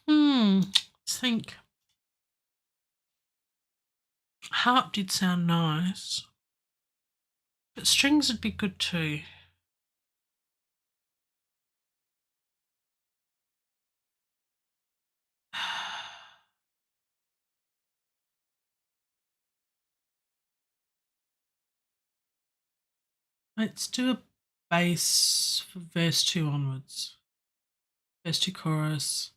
Speaker 1: Let's think. Harp did sound nice. But strings would be good too. Let's do a bass for verse 2 onwards. Verse 2 chorus.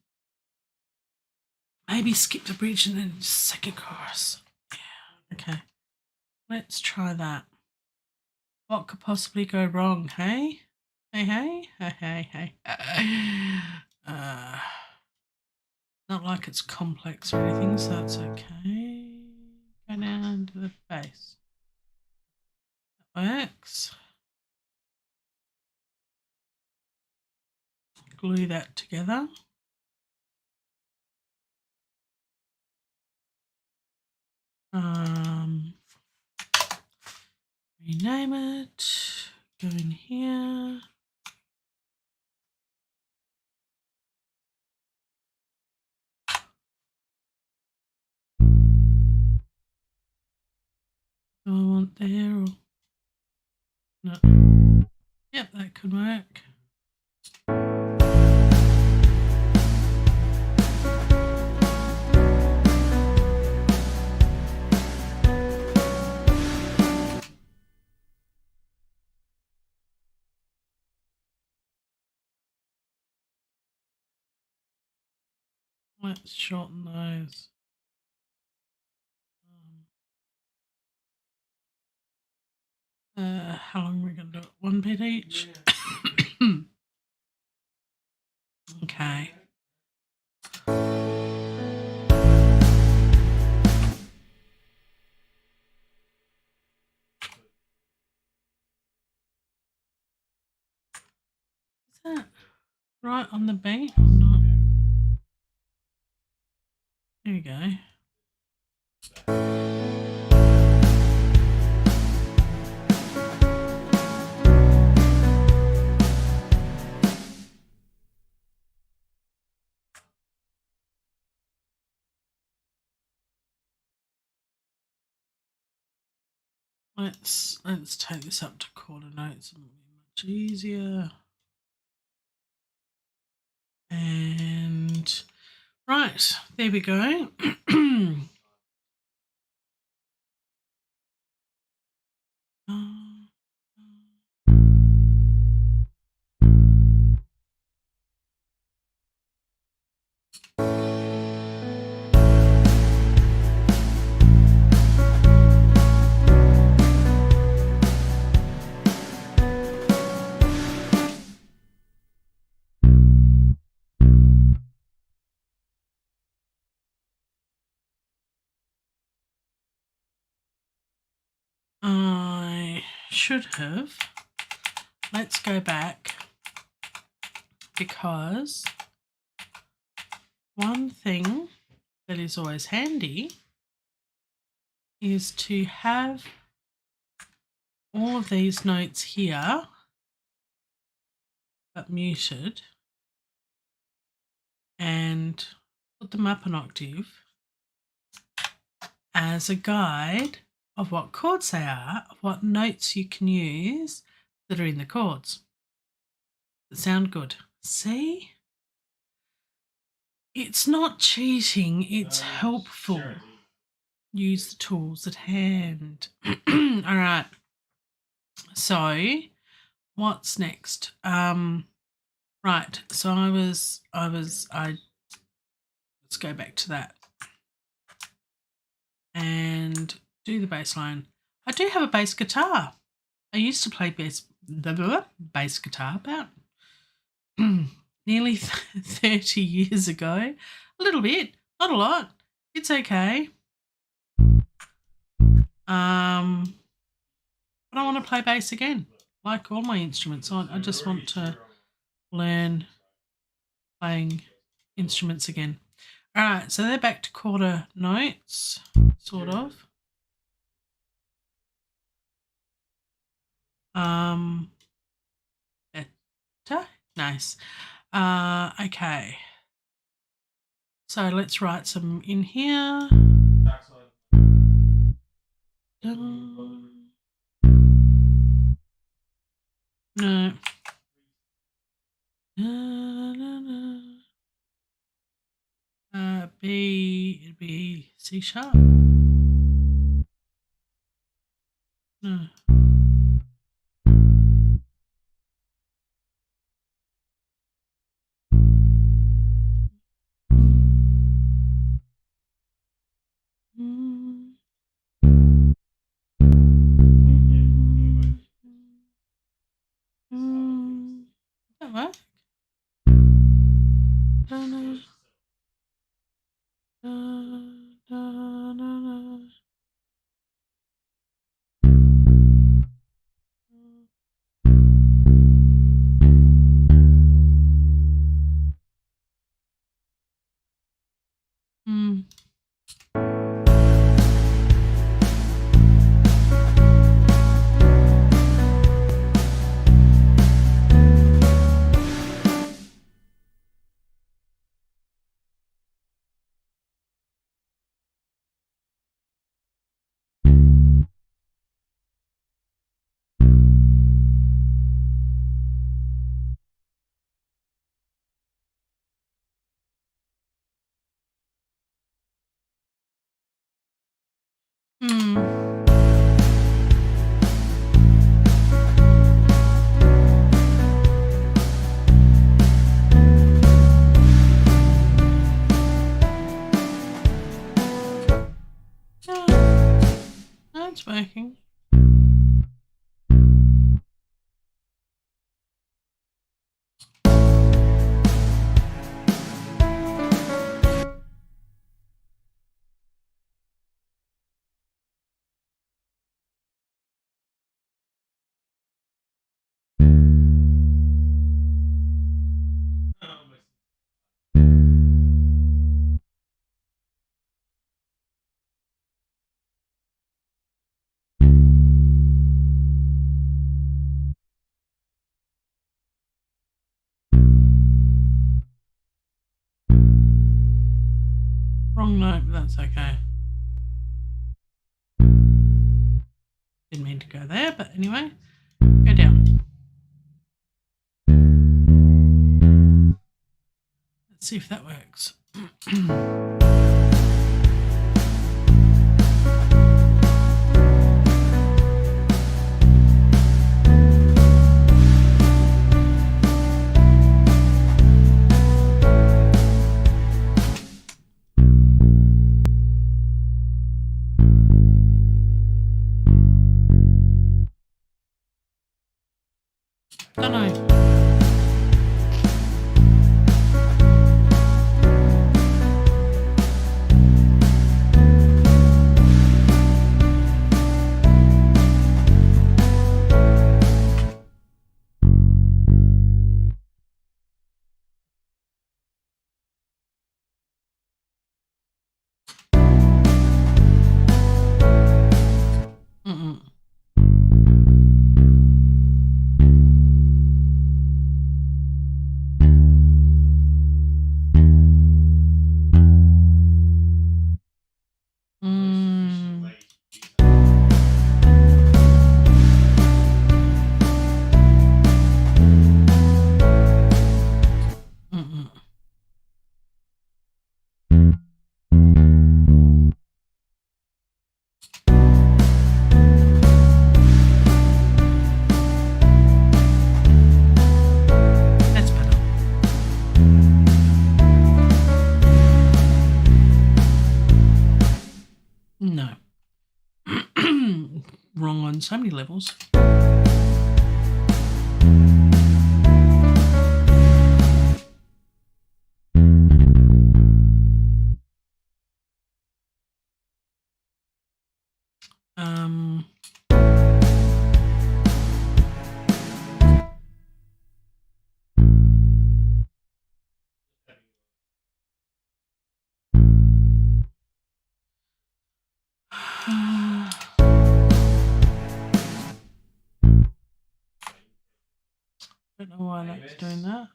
Speaker 1: Maybe skip the bridge and then second chorus. Yeah, okay. Let's try that. What could possibly go wrong, hey? Hey, hey? Hey, hey, hey. Not like it's complex or anything, so that's okay. Go down to the bass. That works. glue that together. Rename it, go in here. Do I want there or no? Yep, that could work. Let's shorten those. How long are we going to do it? 1 bit each? Yeah. Okay. Is that right on the beat or not? There we go. Let's take this up to quarter notes. It'll be much easier. And right, there we go. I should have. Let's go back, because one thing that is always handy is to have all of these notes here but muted and put them up an octave as a guide of what chords they are, of what notes you can use that are in the chords that sound good. See? It's not cheating, it's helpful. Use the tools at hand. All right. So what's next? Right. So let's go back to that and do the bass line. I do have a bass guitar. I used to play bass guitar about nearly 30 years ago. A little bit, not a lot. It's okay. But I want to play bass again, like all my instruments. I just want to learn playing instruments again. All right, so they're back to quarter notes, sort of. Better, nice. Okay. So let's write some in here. No. It'd be C sharp. No. That work? That's working. Wrong note, but that's okay. Didn't mean to go there, but anyway, go down. Let's see if that works. Don't know. No. Wrong on so many levels. Don't know why that's doing that.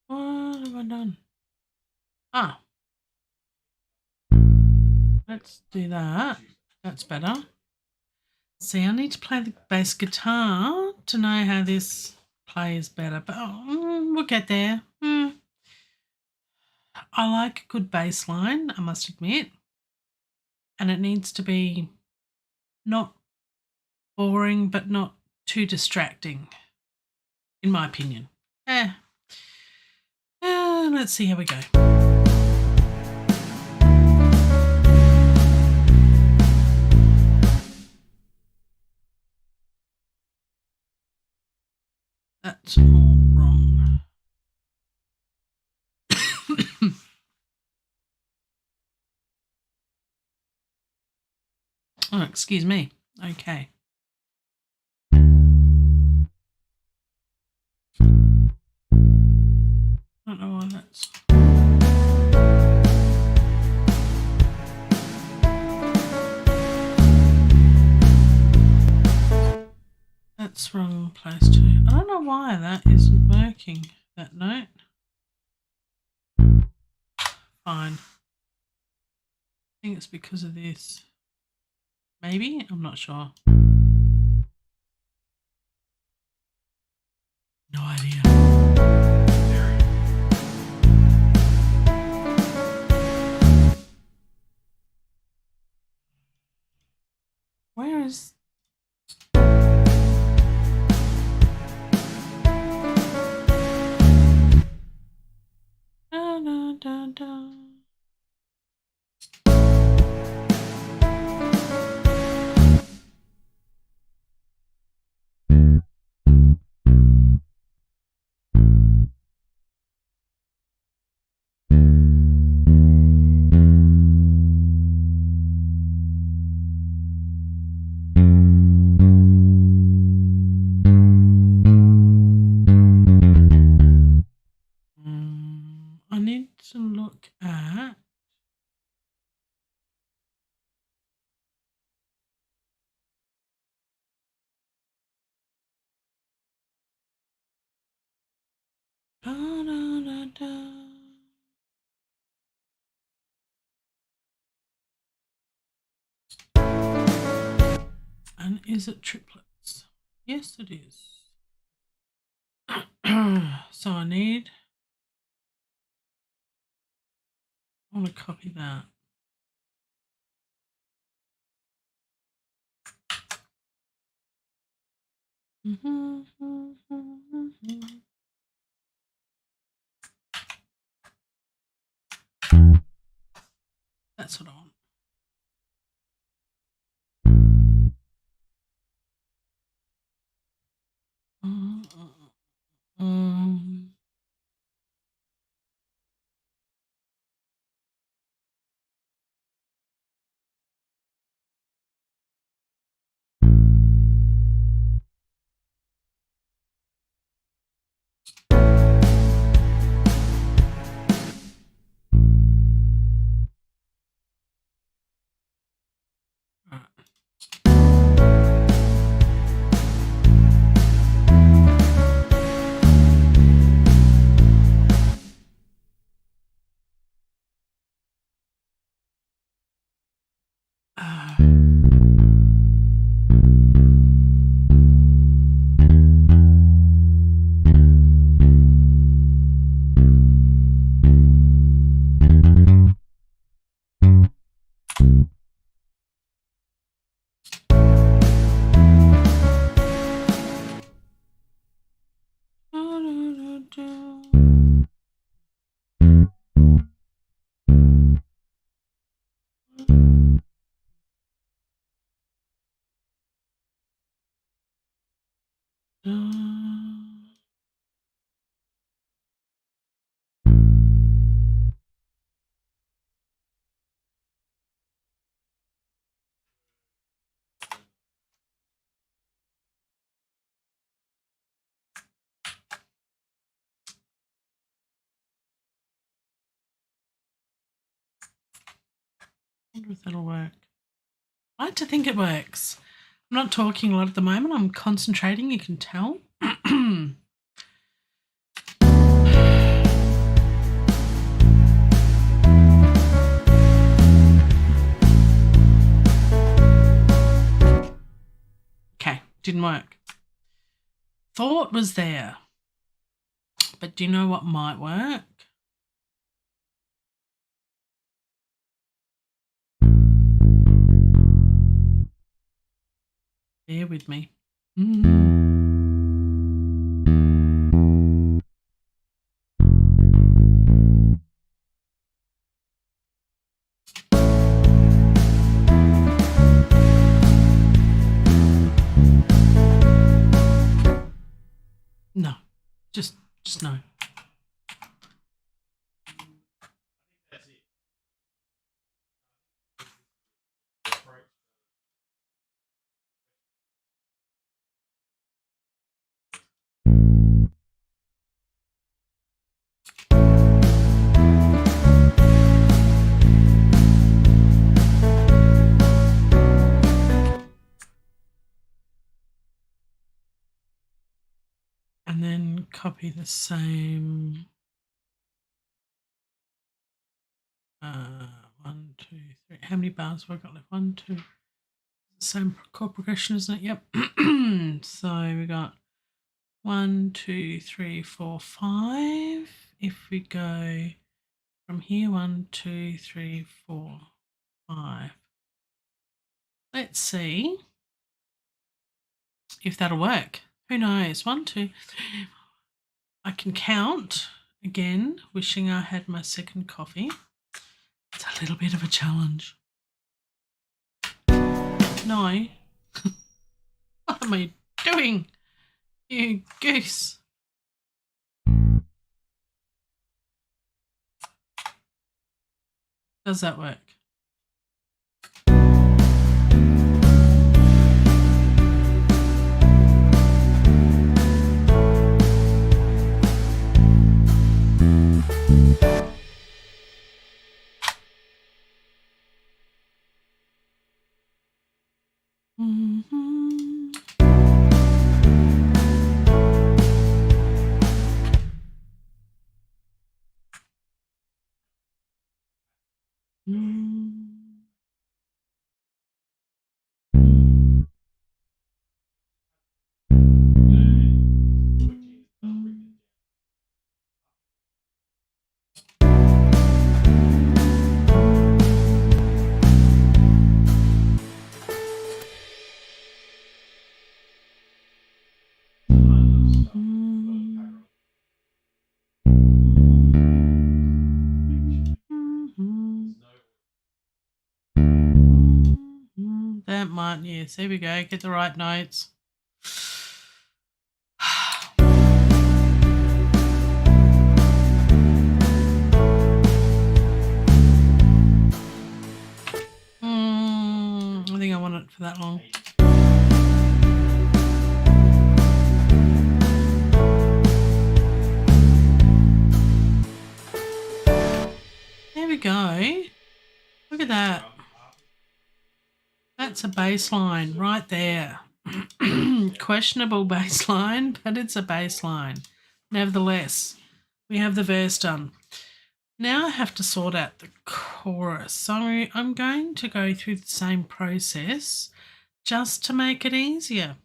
Speaker 1: What have I done? Ah. Let's do that. That's better. See, I need to play the bass guitar to know how this plays better, but we'll get there. I like a good bass line, I must admit, and it needs to be not boring but not too distracting, in my opinion. Let's see how we go. That's all wrong. Oh, excuse me. Okay. I don't know why that's... That's wrong place too. I don't know why that isn't working, that note. Fine. I think it's because of this. Maybe? I'm not sure. No idea. Where is... Da, da, da, da. I need to look at... Da, da, da, da. And is it triplets? Yes, it is. So I want to copy that. That's what I want. I wonder if that'll work. I like to think it works. I'm not talking a lot at the moment. I'm concentrating, you can tell. Okay, didn't work. Thought was there. But do you know what might work? Bear with me. No, just no. And then copy the same. 1, 2, 3. How many bars have I got left? 1, 2. Same chord progression, isn't it? Yep. So we got 1, 2, 3, 4, 5. If we go from here, 1, 2, 3, 4, 5. let's see if that'll work. Who knows? 1, 2, 3. I can count again, wishing I had my second coffee. It's a little bit of a challenge. No. What am I doing? You goose. Does that work? That might, yes, there we go. Get the right notes. I think I want it for that long. There we go. Look at that. That's a bass line right there. Questionable bass line, but it's a bass line. Nevertheless, we have the verse done. Now I have to sort out the chorus. So I'm going to go through the same process just to make it easier.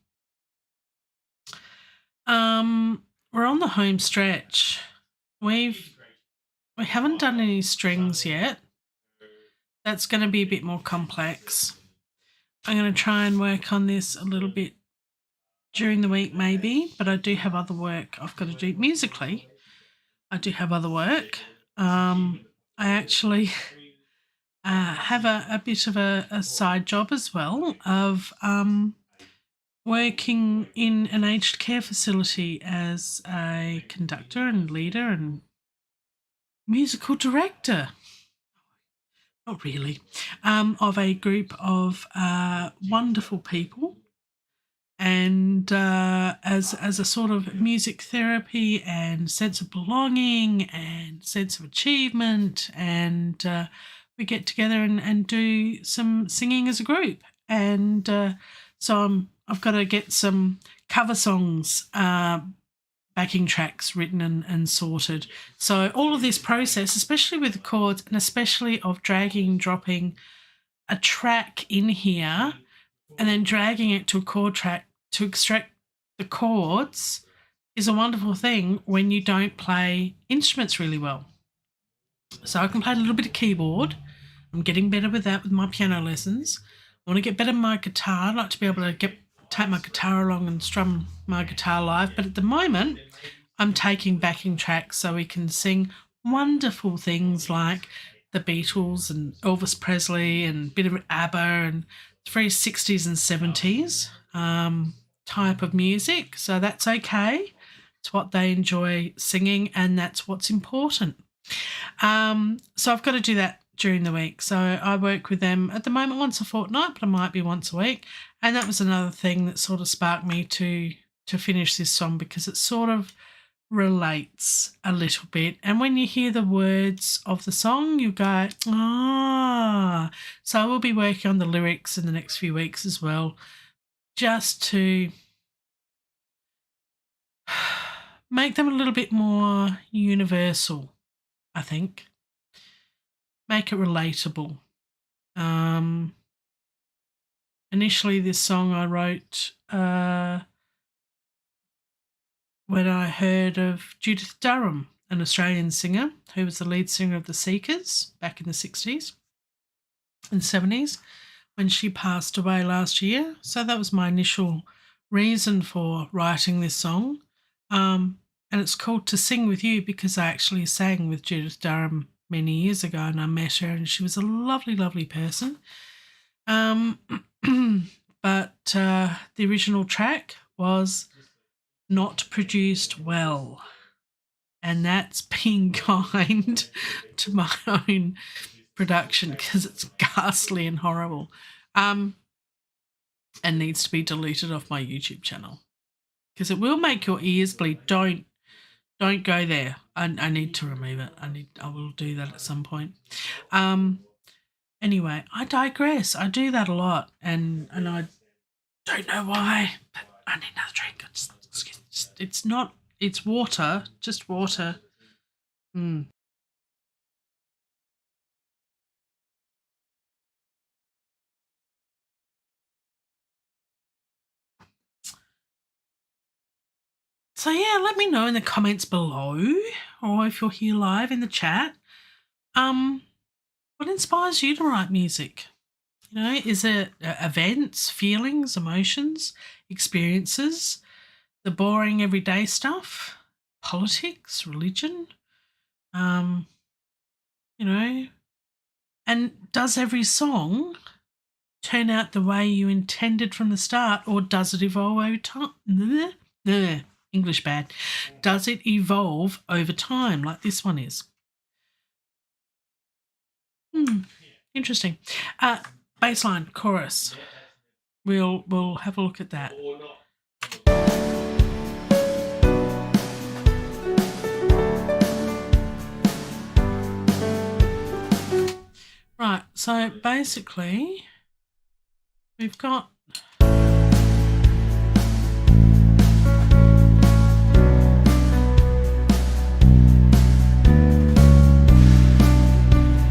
Speaker 1: We're on the home stretch. We haven't done any strings yet. That's going to be a bit more complex. I'm going to try and work on this a little bit during the week maybe, but I do have other work I've got to do musically. I do have other work. I actually have a bit of a side job as well of working in an aged care facility as a conductor and leader and musical director. Not really, of a group of wonderful people, and as a sort of music therapy and sense of belonging and sense of achievement, and we get together and do some singing as a group, and so I've got to get some cover songs backing tracks written and sorted. So all of this process, especially with the chords and especially of dragging and dropping a track in here and then dragging it to a chord track to extract the chords, is a wonderful thing when you don't play instruments really well. So I can play a little bit of keyboard. I'm getting better with that with my piano lessons. I want to get better at my guitar. I'd like to be able to take my guitar along and strum my guitar live, but at the moment I'm taking backing tracks so we can sing wonderful things like the Beatles and Elvis Presley and a bit of ABBA and very 60s and 70s type of music. So that's okay. It's what they enjoy singing and that's what's important. So I've got to do that during the week. So I work with them at the moment once a fortnight, but I might be once a week. And that was another thing that sort of sparked me to finish this song because it sort of relates a little bit. And when you hear the words of the song, you go, ah. So I will be working on the lyrics in the next few weeks as well, just to make them a little bit more universal, I think. Make it relatable. Initially, this song I wrote when I heard of Judith Durham, an Australian singer who was the lead singer of the Seekers back in the 60s and 70s. when she passed away last year. So that was my initial reason for writing this song. And it's called To Sing With You because I actually sang with Judith Durham many years ago and I met her and she was a lovely, lovely person. But the original track was not produced well. And that's being kind to my own production because it's ghastly and horrible. And needs to be deleted off my YouTube channel because it will make your ears bleed. Don't go there. I need to remove it. I will do that at some point. Anyway, I digress. I do that a lot, and I don't know why, but I need another drink. It's not. It's water. Just water. So yeah, let me know in the comments below, or if you're here live in the chat, what inspires you to write music? You know, is it events, feelings, emotions, experiences, the boring everyday stuff, politics, religion? You know, and does every song turn out the way you intended from the start, or does it evolve over time? English bad. Does it evolve over time like this one is? Interesting. Bassline, chorus. We'll have a look at that. Right, so basically we've got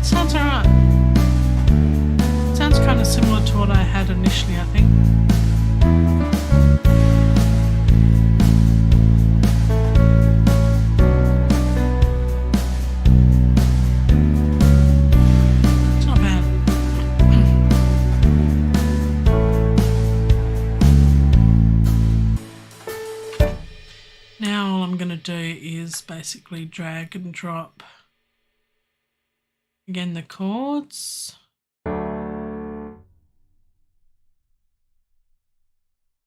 Speaker 1: sounds alright. Sounds kind of similar to what I had initially, I think. It's not bad. Now all I'm going to do is basically drag and drop again the chords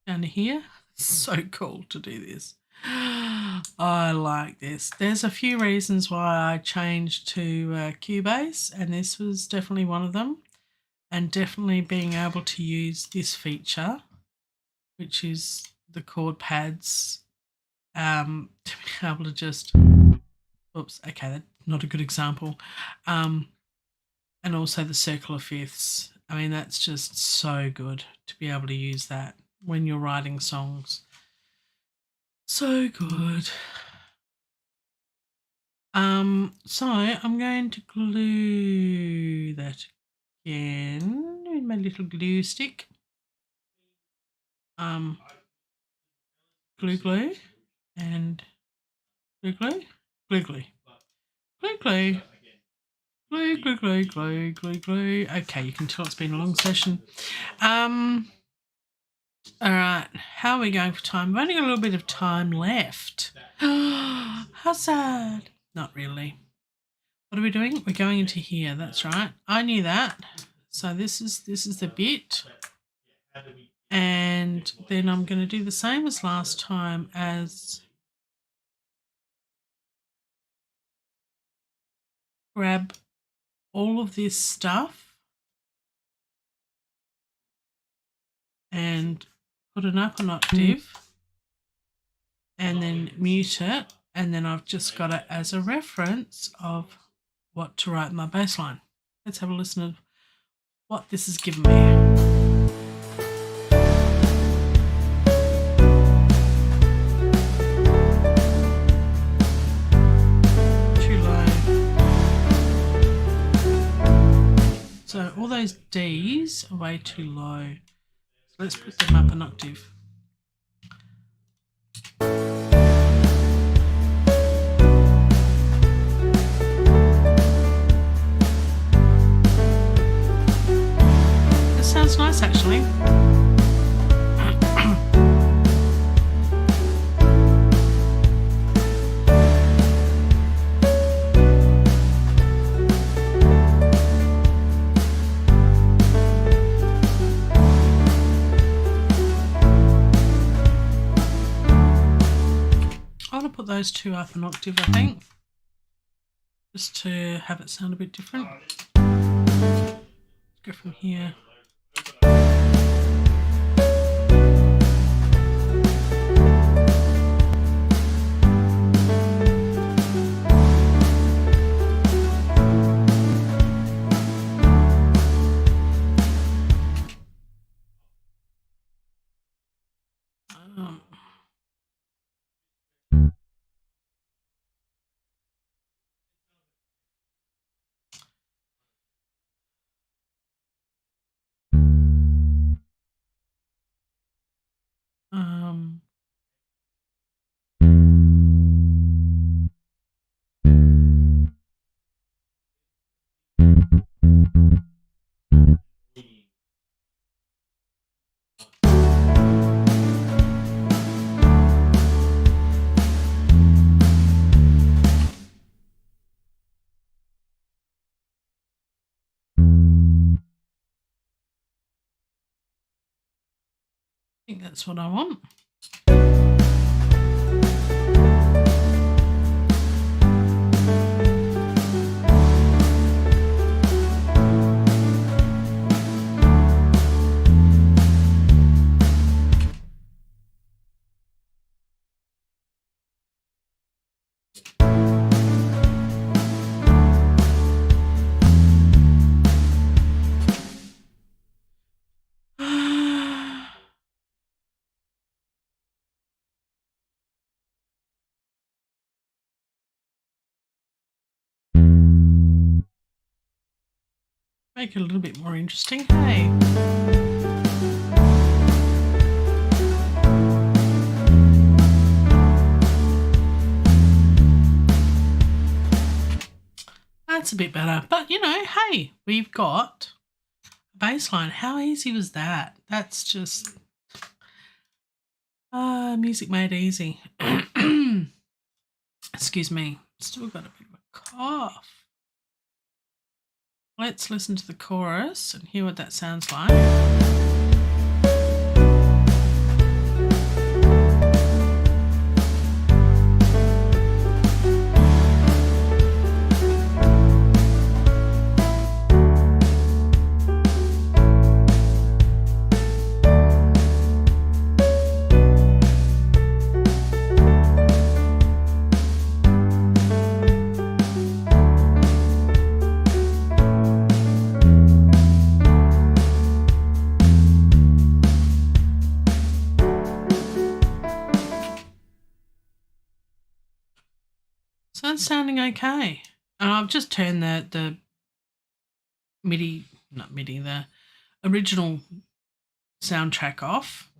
Speaker 1: down to here. So cool to do this. I like this. There's a few reasons why I changed to Cubase, and this was definitely one of them. And definitely being able to use this feature, which is the chord pads, to be able to just, oops, okay, that's not a good example. And also the circle of fifths. I mean, that's just so good to be able to use that when you're writing songs. So good. So I'm going to glue that again with my little glue stick. Glue and glue. Okay, you can tell it's been a long session. All right, how are we going for time? We've only got a little bit of time left. How sad. Not really. What are we doing? We're going into here. That's right. I knew that. So this is the bit. And then I'm going to do the same as last time, as grab all of this stuff and put it up an octave and then mute it, and then I've just got it as a reference of what to write in my bass line. Let's have a listen to what this has given me. So all those Ds are way too low. So let's put them up an octave. This sounds was nice actually. I want to put those two up an octave, I think, just to have it sound a bit different. Let's go from here. I think that's what I want. Make it a little bit more interesting, hey? That's a bit better. But, you know, hey, we've got a bass line. How easy was that? That's just music made easy. Excuse me. Still got a bit of a cough. Let's listen to the chorus and hear what that sounds like. So that's sounding okay. And I've just turned the MIDI, not MIDI, the original soundtrack off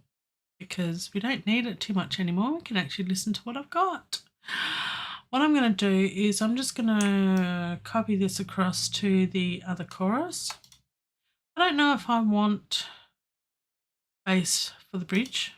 Speaker 1: because we don't need it too much anymore. We can actually listen to what I've got. What I'm going to do is I'm just going to copy this across to the other chorus. I don't know if I want bass for the bridge.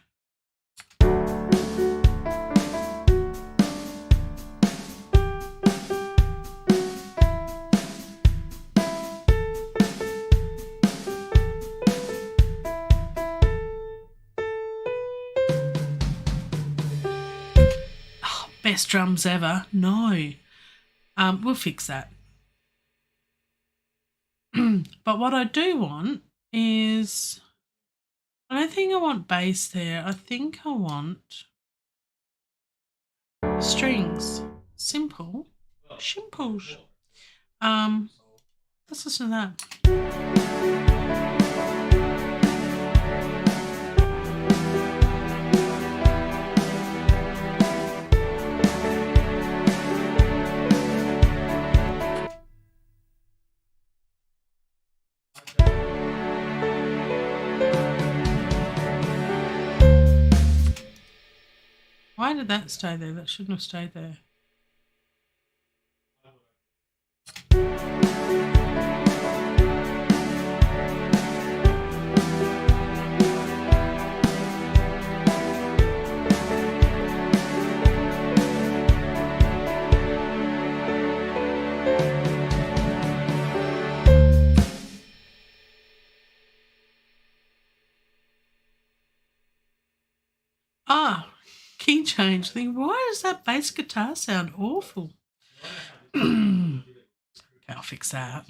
Speaker 1: Best drums ever. No. We'll fix that. But what I do want is, I don't think I want bass there. I think I want strings. Simple. Simples. Let's listen to that. Why did that stay there? That shouldn't have stayed there. Key change. Why does that bass guitar sound awful? Okay, I'll fix that.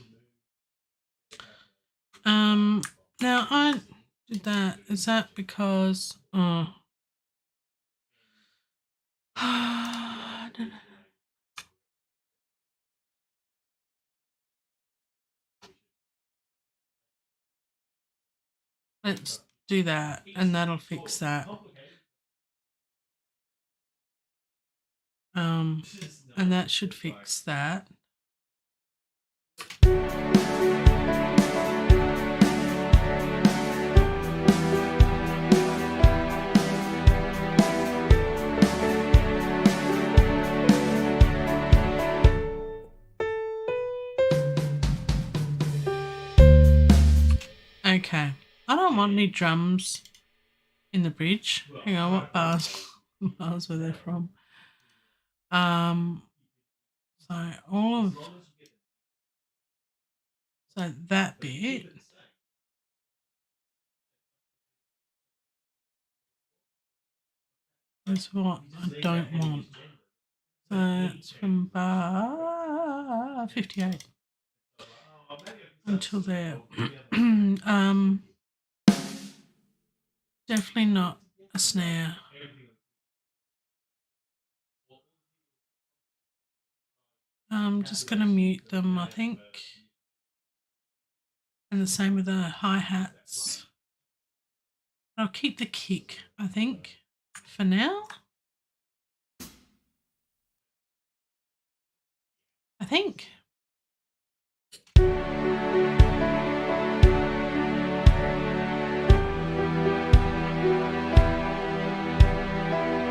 Speaker 1: Now I did that. Is that because I don't know. Let's do that and that'll fix that. And that should fix that. Okay, I don't want any drums in the bridge. Hang on, what bars were they from? So so that bit. Is what I don't want. So it's from bar 58 until there. Definitely not a snare. I'm just going to mute them, I think. And the same with the hi-hats. I'll keep the kick, I think, for now. I think.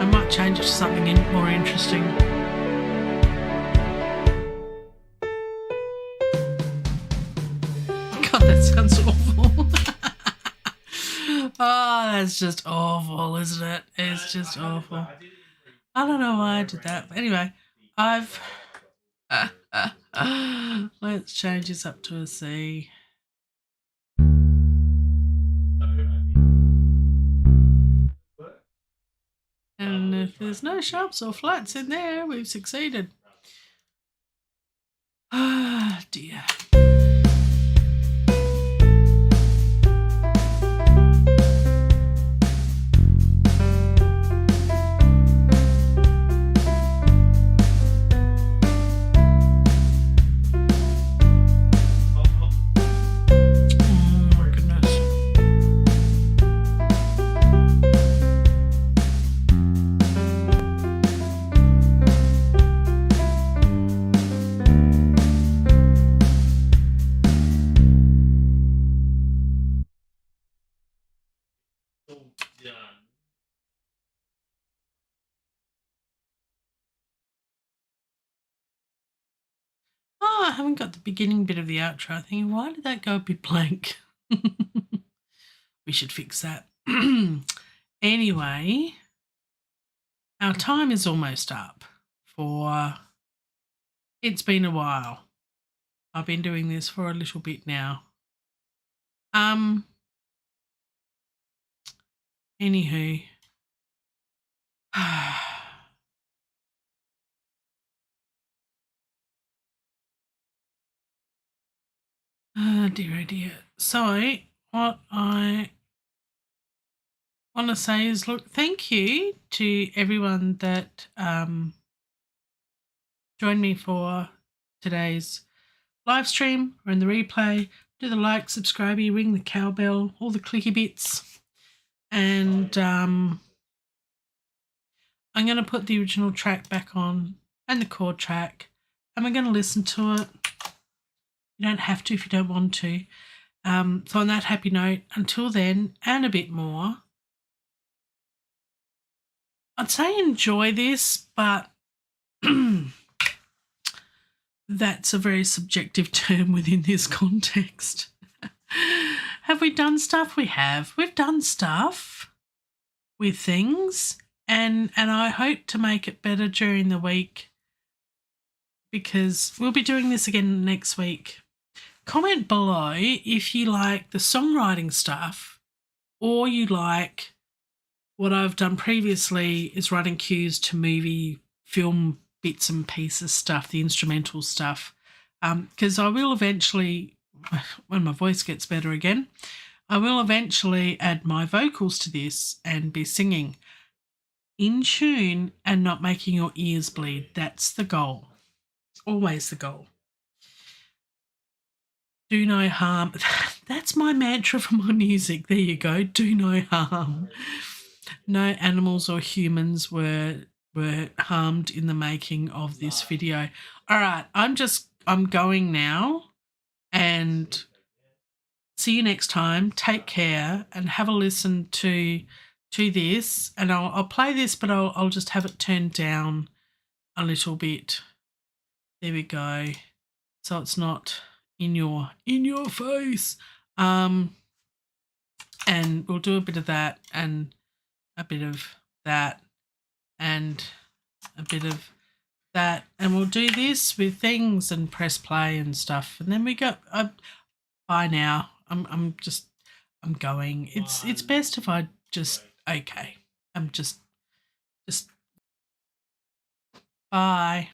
Speaker 1: I might change it to something more interesting. God, that sounds awful. Oh, that's just awful, isn't it? It's just awful. I don't know why I did that. But anyway, let's change this up to a C. And if there's no sharps or flats in there, we've succeeded. Ah, dear. Oh, I haven't got the beginning bit of the outro. I'm thinking, why did that go a bit blank? We should fix that. Anyway, our time is almost up for... It's been a while. I've been doing this for a little bit now. Anywho. Oh dear, oh dear. So what I want to say is, look, thank you to everyone that joined me for today's live stream or in the replay. Do the like, subscribe, ring the cowbell, all the clicky bits. And I'm going to put the original track back on and the chord track, and we're going to listen to it. You don't have to if you don't want to. So on that happy note, until then and a bit more, I'd say enjoy this, but that's a very subjective term within this context. Have we done stuff? We have. We've done stuff with things, and I hope to make it better during the week, because we'll be doing this again next week. Comment below if you like the songwriting stuff or you like what I've done previously is writing cues to movie, film bits and pieces stuff, the instrumental stuff, because I will eventually, when my voice gets better again, I will eventually add my vocals to this and be singing in tune and not making your ears bleed. That's the goal. Always the goal. Do no harm. That's my mantra for my music. There you go. Do no harm. No animals or humans were harmed in the making of this video. All right, I'm going now, and see you next time. Take care and have a listen to this, and I'll play this, but I'll just have it turned down a little bit. There we go. So it's not in your face. And we'll do a bit of that and a bit of that and a bit of that, and we'll do this with things and press play and stuff, and then we go. Bye now. I'm going. It's best if I just okay. I'm just bye.